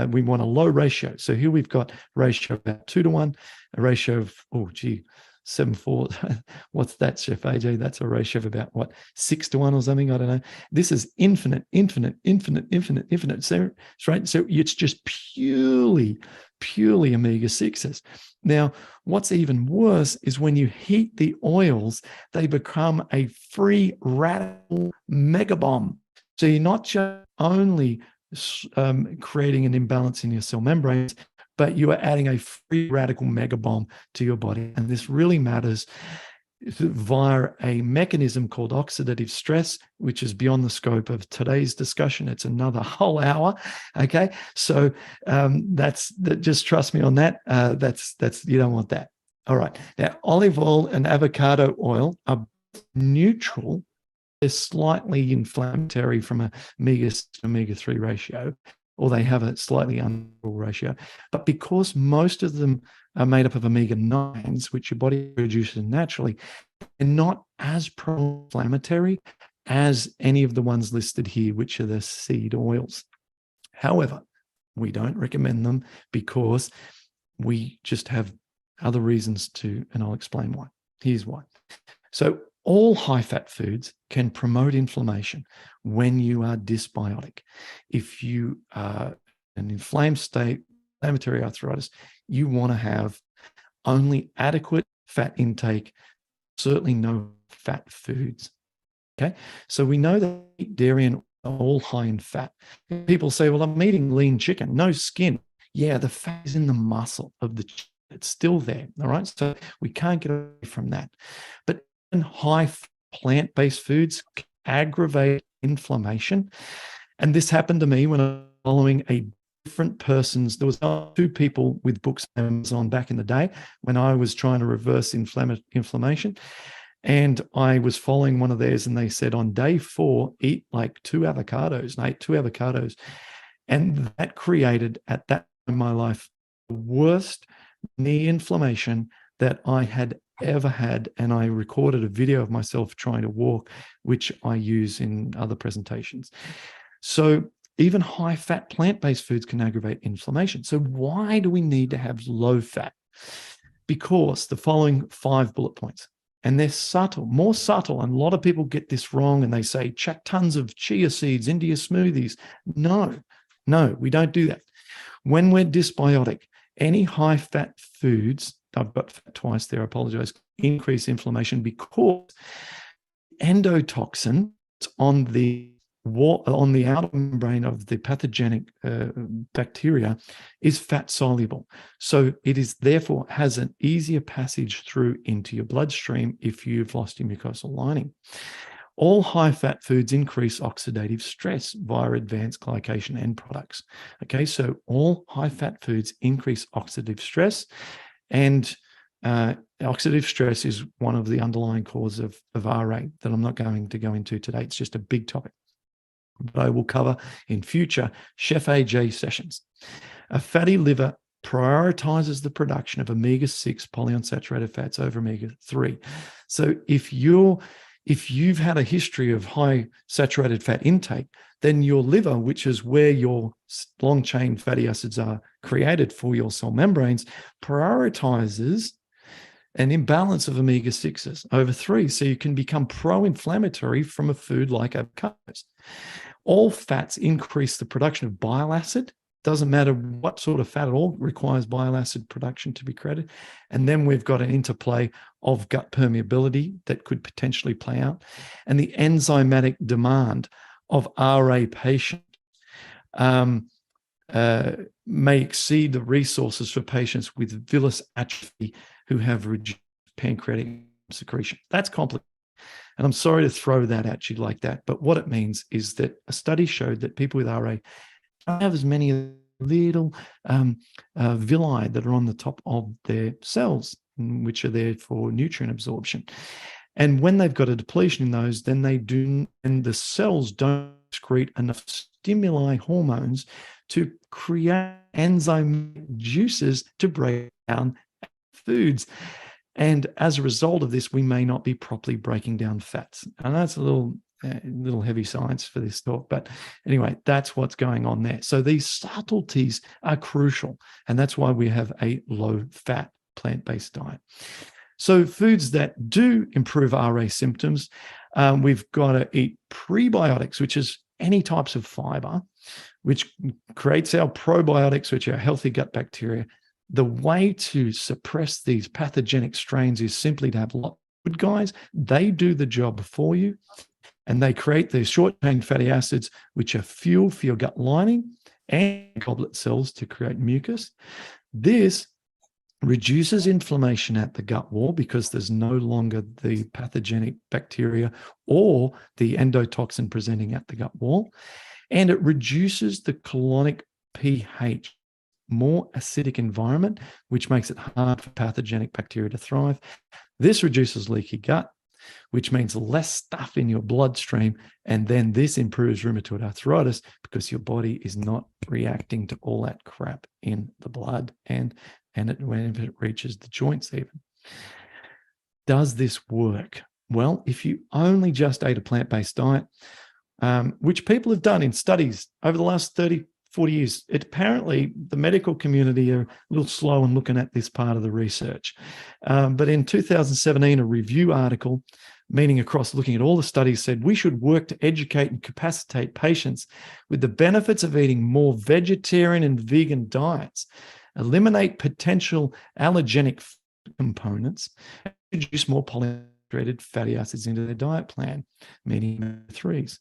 We want a low ratio. So here we've got ratio about 2 to 1, a ratio of, 7.4. What's that, Chef AJ? That's a ratio of about, 6 to 1 or something? I don't know. This is infinite. So, right? So it's just purely omega-6s. Now, what's even worse is when you heat the oils, they become a free radical megabomb. So you're not just only creating an imbalance in your cell membranes, but you are adding a free radical megabomb to your body. And this really matters via a mechanism called oxidative stress, which is beyond the scope of today's discussion. It's another whole hour. Okay. So just trust me on that. That's you don't want that. All right. Now, olive oil and avocado oil are neutral. They're slightly inflammatory from a omega-3 ratio, or they have a slightly unequal ratio. But because most of them are made up of omega-9s, which your body produces naturally, they're not as pro-inflammatory as any of the ones listed here, which are the seed oils. However, we don't recommend them because we just have other reasons to, and I'll explain why. Here's why. So all high-fat foods can promote inflammation when you are dysbiotic. If you are in an inflamed state, inflammatory arthritis, you want to have only adequate fat intake, certainly no fat foods. Okay, so we know that dairy and all high in fat. People say, well, I'm eating lean chicken, no skin. Yeah, the fat is in the muscle of the chicken. It's still there, all right? So we can't get away from that. But high plant-based foods aggravate inflammation. And this happened to me when I was following a different person's. There was 2 people with books on Amazon back in the day when I was trying to reverse inflammation. And I was following one of theirs, and they said on day 4, eat like 2 avocados. And I ate 2 avocados. And that created, at that time in my life, the worst knee inflammation that I had ever had. And I recorded a video of myself trying to walk, which I use in other presentations. So even high-fat plant-based foods can aggravate inflammation. So why do we need to have low fat? Because the following 5 bullet points, and they're subtle, more subtle. And a lot of people get this wrong, and they say, chuck tons of chia seeds into your smoothies. No, we don't do that. When we're dysbiotic, any high-fat foods, I've got fat twice there, I apologize, increase inflammation because endotoxin on the outer membrane of the pathogenic bacteria is fat soluble. So it is therefore has an easier passage through into your bloodstream if you've lost your mucosal lining. All high-fat foods increase oxidative stress via advanced glycation end products. Okay, so all high-fat foods increase oxidative stress, and Oxidative stress is one of the underlying causes of RA that I'm not going to go into today. It's just a big topic, but I will cover in future Chef AJ sessions. A fatty liver prioritizes the production of omega-6 polyunsaturated fats over omega-3. So if you've had a history of high saturated fat intake, then your liver, which is where your long-chain fatty acids are created for your cell membranes, prioritizes an imbalance of omega-6s over 3. So you can become pro-inflammatory from a food like avocados. All fats increase the production of bile acid. Doesn't matter what sort of fat at all, requires bile acid production to be created. And then we've got an interplay of gut permeability that could potentially play out. And the enzymatic demand of RA patients may exceed the resources for patients with villus atrophy who have reduced pancreatic secretion. That's complicated. And I'm sorry to throw that at you like that, but what it means is that a study showed that people with RA don't have as many little villi that are on the top of their cells, which are there for nutrient absorption. And when they've got a depletion in those, then the cells don't excrete enough stimuli hormones to create enzyme juices to break down foods. And as a result of this, we may not be properly breaking down fats. And that's a little heavy science for this talk. But anyway, that's what's going on there. So these subtleties are crucial. And that's why we have a low-fat plant-based diet. So foods that do improve RA symptoms, we've got to eat prebiotics, which is any types of fiber, which creates our probiotics, which are healthy gut bacteria. The way to suppress these pathogenic strains is simply to have lots of good guys. They do the job for you, and they create these short-chain fatty acids, which are fuel for your gut lining and goblet cells to create mucus. This reduces inflammation at the gut wall because there's no longer the pathogenic bacteria or the endotoxin presenting at the gut wall. And it reduces the colonic pH, more acidic environment, which makes it hard for pathogenic bacteria to thrive. This reduces leaky gut, which means less stuff in your bloodstream. And then this improves rheumatoid arthritis because your body is not reacting to all that crap in the blood and when it reaches the joints even. Does this work? Well, if you only just ate a plant-based diet, which people have done in studies over the last 30, 40 years, apparently the medical community are a little slow in looking at this part of the research. But in 2017, a review article, meaning across looking at all the studies, said we should work to educate and capacitate patients with the benefits of eating more vegetarian and vegan diets, eliminate potential allergenic components, and introduce more polyunsaturated fatty acids into their diet plan, meaning omega-3s.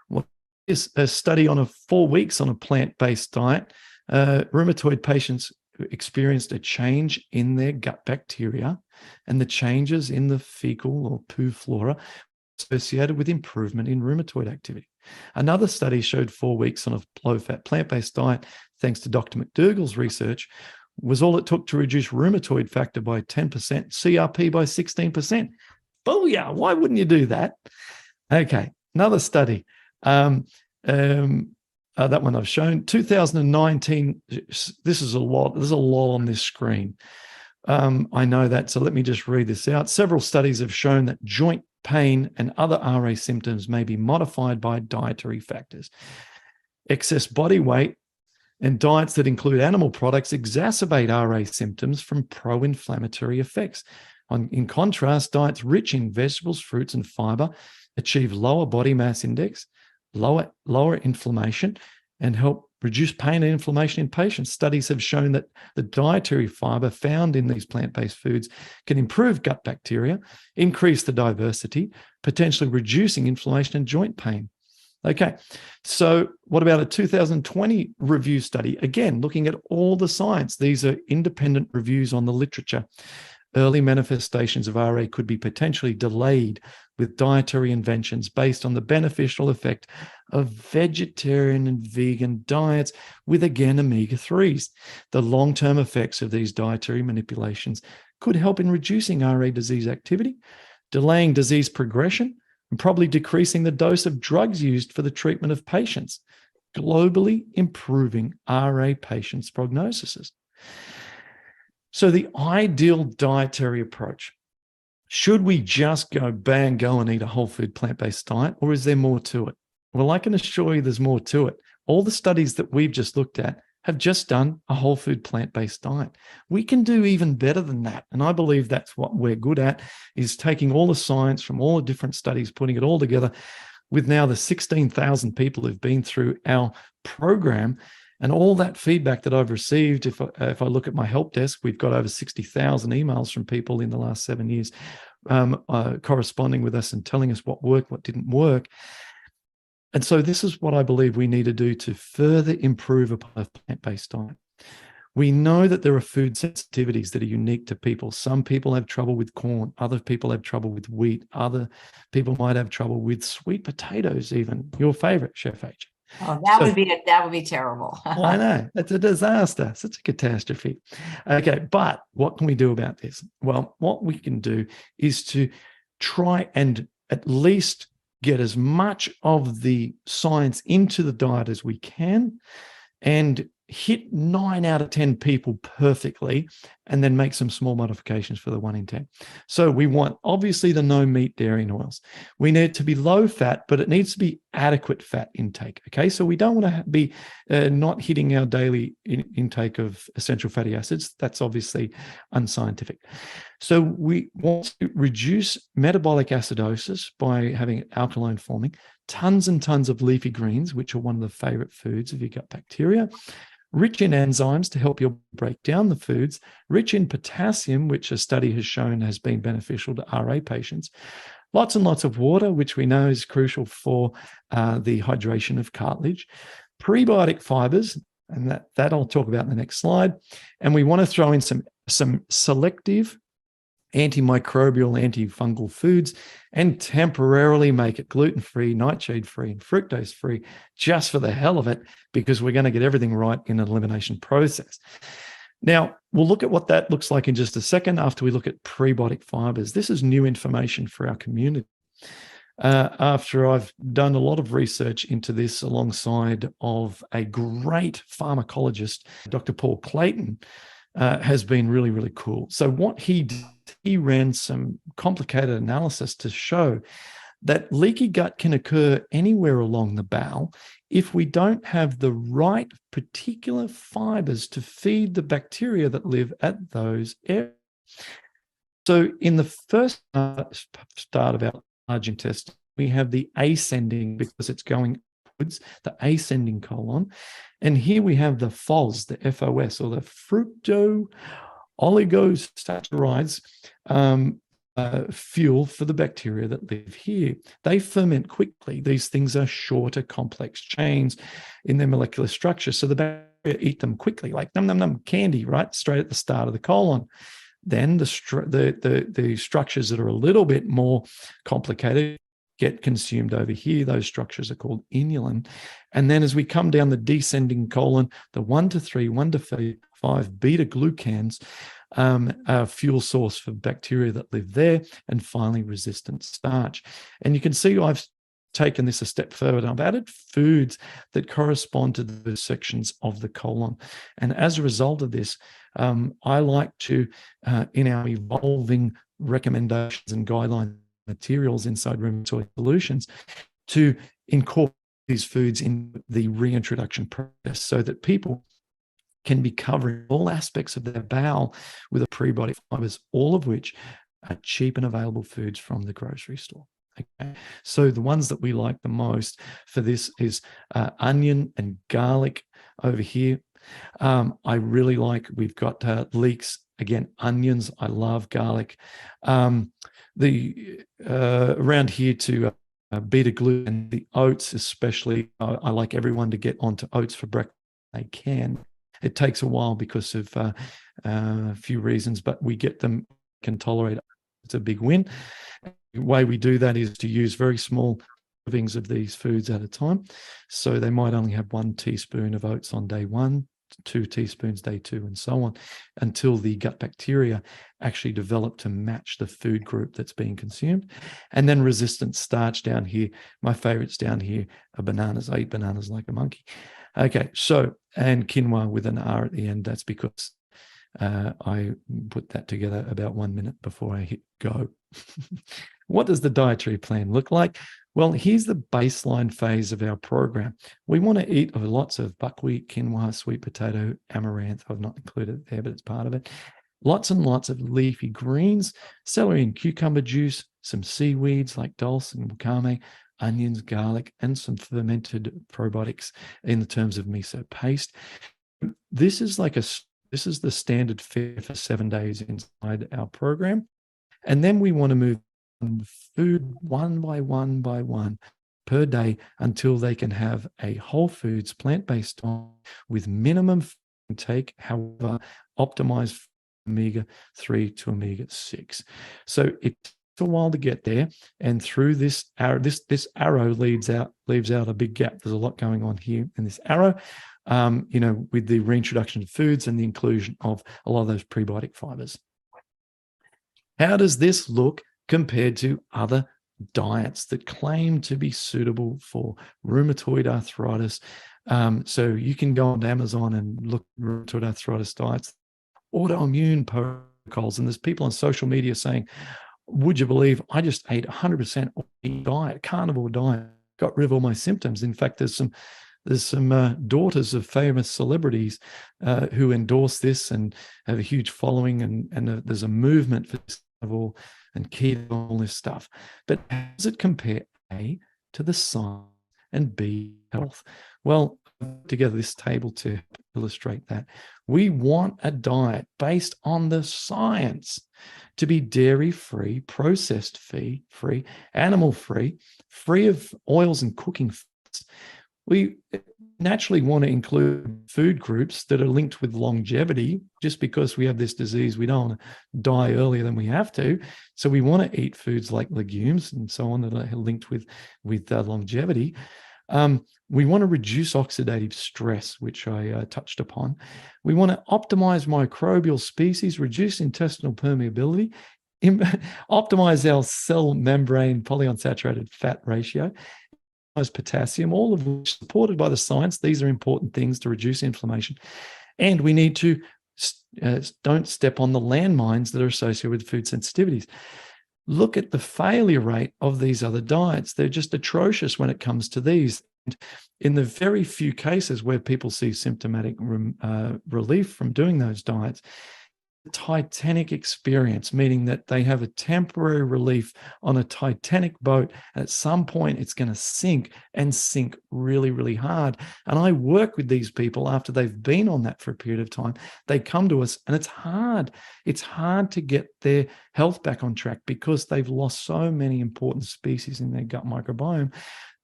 What is a study on 4 weeks on a plant-based diet? Rheumatoid patients experienced a change in their gut bacteria, and the changes in the fecal or poo flora associated with improvement in rheumatoid activity. Another study showed 4 weeks on a low-fat plant-based diet, thanks to Dr. McDougall's research, was all it took to reduce rheumatoid factor by 10%, CRP by 16%. Booyah! Why wouldn't you do that? Okay, another study. That one I've shown. 2019, this is a lot. There's a lot on this screen. I know that, so let me just read this out. Several studies have shown that joint pain and other RA symptoms may be modified by dietary factors. Excess body weight and diets that include animal products exacerbate RA symptoms from pro-inflammatory effects. In contrast, diets rich in vegetables, fruits, and fiber achieve lower body mass index, lower inflammation, and help reduce pain and inflammation in patients. Studies have shown that the dietary fiber found in these plant-based foods can improve gut bacteria, increase the diversity, potentially reducing inflammation and joint pain. Okay, so what about a 2020 review study? Again, looking at all the science. These are independent reviews on the literature. early manifestations of RA could be potentially delayed with dietary interventions based on the beneficial effect of vegetarian and vegan diets with, again, omega-3s. The long-term effects of these dietary manipulations could help in reducing RA disease activity, delaying disease progression, and probably decreasing the dose of drugs used for the treatment of patients, globally improving RA patients' prognoses. So the ideal dietary approach, should we just go and eat a whole food plant-based diet, or is there more to it? Well, I can assure you there's more to it. All the studies that we've just looked at have just done a whole food plant-based diet. We can do even better than that. And I believe that's what we're good at, is taking all the science from all the different studies, putting it all together with now the 16,000 people who've been through our program. And all that feedback that I've received, if I look at my help desk, we've got over 60,000 emails from people in the last 7 years corresponding with us and telling us what worked, what didn't work. And so this is what I believe we need to do to further improve upon a plant-based diet. We know that there are food sensitivities that are unique to people. Some people have trouble with corn. Other people have trouble with wheat. Other people might have trouble with sweet potatoes, even your favorite, Chef H. Oh, that would be terrible. I know. It's a disaster. It's a catastrophe. Okay, but what can we do about this? Well, what we can do is to try and at least get as much of the science into the diet as we can and hit 9 out of 10 people perfectly, and then make some small modifications for the 1 in 10. So we want, obviously, the no meat, dairy, and oils. We need it to be low fat, but it needs to be adequate fat intake. Okay, so we don't want to be not hitting our daily intake of essential fatty acids. That's obviously unscientific. So we want to reduce metabolic acidosis by having alkaline forming, tons and tons of leafy greens, which are one of the favorite foods of your gut bacteria, rich in enzymes to help you break down the foods, rich in potassium, which a study has shown has been beneficial to RA patients, lots and lots of water, which we know is crucial for the hydration of cartilage, prebiotic fibers, and that I'll talk about in the next slide. And we want to throw in some selective antimicrobial, antifungal foods, and temporarily make it gluten-free, nightshade-free, and fructose-free just for the hell of it, because we're going to get everything right in an elimination process. Now, we'll look at what that looks like in just a second after we look at prebiotic fibers. This is new information for our community. After I've done a lot of research into this alongside of a great pharmacologist, Dr. Paul Clayton, has been really, really cool. So what he did, he ran some complicated analysis to show that leaky gut can occur anywhere along the bowel if we don't have the right particular fibers to feed the bacteria that live at those areas. So in the first start of our large intestine, we have the ascending, because it's going upwards, the ascending colon. And here we have the FOS, the FOS, or the fructo oligosaccharides, fuel for the bacteria that live here. They ferment quickly. These things are shorter, complex chains in their molecular structure. So the bacteria eat them quickly, like num, num, num, candy, right? Straight at the start of the colon. Then the structures that are a little bit more complicated get consumed over here. Those structures are called inulin. And then as we come down the descending colon, the 1 to 3, 1 to 5 beta glucans are fuel source for bacteria that live there, and finally resistant starch. And you can see I've taken this a step further. I've added foods that correspond to the sections of the colon. And as a result of this, I like to, in our evolving recommendations and guideline materials inside Rheumatoid Solutions, to incorporate these foods in the reintroduction process so that people can be covering all aspects of their bowel with a prebiotic fibers, all of which are cheap and available foods from the grocery store. Okay, so the ones that we like the most for this is onion and garlic over here. I really like, we've got leeks, again, onions. I love garlic. Around here to beta glucan, the oats especially. I like everyone to get onto oats for breakfast if they can. It takes a while because of a few reasons, but we get them can tolerate it. It's a big win. The way we do that is to use very small servings of these foods at a time. So they might only have 1 teaspoon of oats on day 1, 2 teaspoons day 2, and so on, until the gut bacteria actually develop to match the food group that's being consumed. And then resistant starch down here. My favorites down here are bananas. I eat bananas like a monkey. Okay, so, and quinoa with an R at the end. That's because I put that together about 1 minute before I hit go. What does the dietary plan look like? Well, here's the baseline phase of our program. We want to eat lots of buckwheat, quinoa, sweet potato, amaranth. I've not included it there, but it's part of it. Lots and lots of leafy greens, celery and cucumber juice, some seaweeds like dulse and wakame, onions, garlic, and some fermented probiotics in the terms of miso paste. This is the standard fare for 7 days inside our program. And then we want to move food one by one per day until they can have a whole foods plant-based diet with minimum intake, however, optimized omega-3 to omega-6. So it takes a while to get there, and through this arrow, this arrow leaves out a big gap. There's a lot going on here in this arrow, with the reintroduction of foods and the inclusion of a lot of those prebiotic fibers. How does this look compared to other diets that claim to be suitable for rheumatoid arthritis? So you can go on Amazon and look at rheumatoid arthritis diets, autoimmune protocols, and there's people on social media saying, would you believe I just ate 100% diet, carnivore diet, got rid of all my symptoms? In fact, there's some daughters of famous celebrities who endorse this and have a huge following, and there's a movement for carnivore and keto, all this stuff. But how does it compare, A, to the science, and B, health? Well, I put together this table to illustrate that. We want a diet based on the science to be dairy-free, processed-free, animal-free, free of oils and cooking fats. We naturally want to include food groups that are linked with longevity. Just because we have this disease, we don't want to die earlier than we have to. So we want to eat foods like legumes and so on that are linked with longevity. We want to reduce oxidative stress, which I touched upon. We want to optimize microbial species, reduce intestinal permeability, optimize our cell membrane polyunsaturated fat ratio, potassium, all of which supported by the science. These are important things to reduce inflammation. And we need to don't step on the landmines that are associated with food sensitivities. Look at the failure rate of these other diets. They're just atrocious when it comes to these. And in the very few cases where people see symptomatic relief from doing those diets, Titanic experience, meaning that they have a temporary relief on a Titanic boat. At some point, it's going to sink and sink really, really hard. And I work with these people after they've been on that for a period of time. They come to us and it's hard. It's hard to get their health back on track because they've lost so many important species in their gut microbiome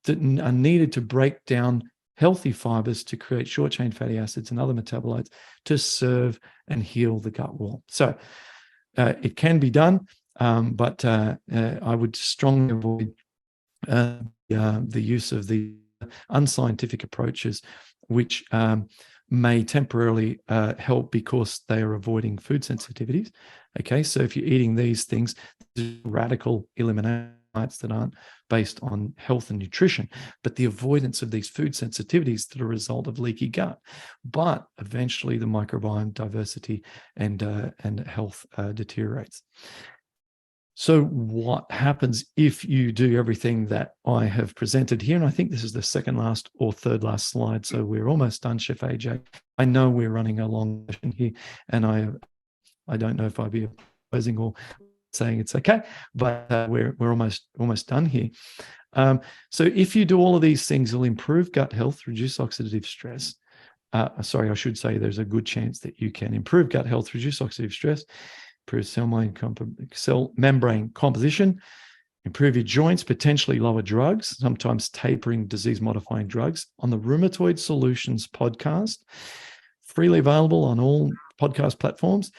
that are needed to break down healthy fibers to create short-chain fatty acids and other metabolites to serve and heal the gut wall. So it can be done, but I would strongly avoid the use of the unscientific approaches, which may temporarily help because they are avoiding food sensitivities. Okay, so if you're eating these things, radical elimination that aren't based on health and nutrition, but the avoidance of these food sensitivities that are a result of leaky gut. But eventually the microbiome diversity and health deteriorates. So what happens if you do everything that I have presented here? And I think this is the second last or third last slide. So we're almost done, Chef AJ. I know we're running a long session here, and I don't know if I'll be opposing or saying it's okay, but we're almost done here. So if you do all of these things, you'll improve gut health, reduce oxidative stress. I should say there's a good chance that you can improve gut health, reduce oxidative stress, improve cell membrane composition, improve your joints, potentially lower drugs, sometimes tapering disease-modifying drugs. On the Rheumatoid Solutions podcast, freely available on all podcast platforms,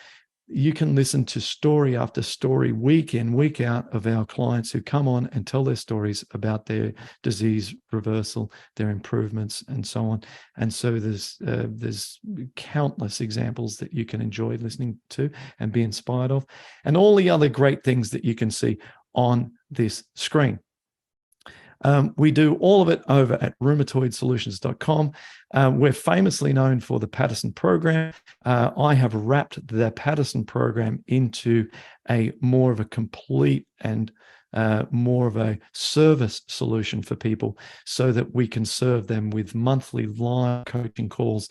you can listen to story after story, week in, week out, of our clients who come on and tell their stories about their disease reversal, their improvements, and so on. And so there's countless examples that you can enjoy listening to and be inspired of, and all the other great things that you can see on this screen. We do all of it over at rheumatoidsolutions.com. We're famously known for the Patterson program. I have wrapped the Patterson program into a more of a complete and more of a service solution for people, so that we can serve them with monthly live coaching calls.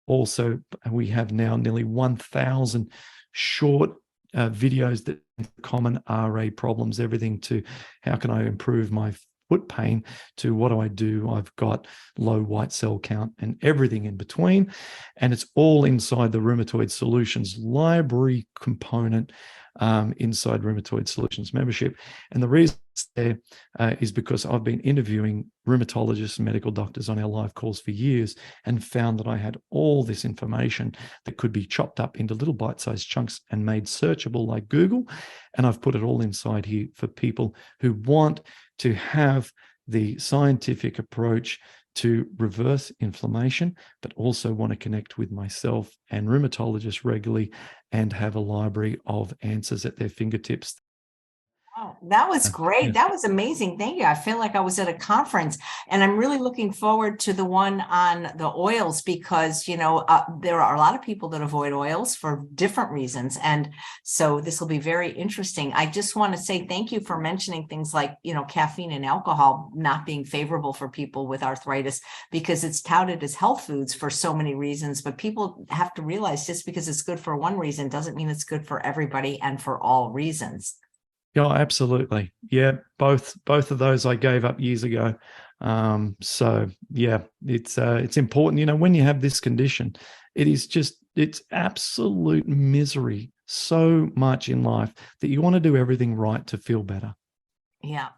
Also, we have now nearly 1,000 short videos that common RA problems, everything to how can I improve my foot pain to what do I do? I've got low white cell count, and everything in between. And it's all inside the Rheumatoid Solutions library component inside Rheumatoid Solutions membership. And the reason it's there is because I've been interviewing rheumatologists and medical doctors on our live calls for years, and found that I had all this information that could be chopped up into little bite-sized chunks and made searchable like Google. And I've put it all inside here for people who want to have the scientific approach to reverse inflammation, but also want to connect with myself and rheumatologists regularly and have a library of answers at their fingertips. Oh, that was great. That was amazing. Thank you. I feel like I was at a conference, and I'm really looking forward to the one on the oils, because, there are a lot of people that avoid oils for different reasons. And so this will be very interesting. I just want to say thank you for mentioning things like, caffeine and alcohol not being favorable for people with arthritis, because it's touted as health foods for so many reasons. But people have to realize, just because it's good for one reason doesn't mean it's good for everybody and for all reasons. Yeah, absolutely. Yeah, both of those I gave up years ago. So yeah, it's important. When you have this condition, it's absolute misery so much in life that you want to do everything right to feel better. Yeah.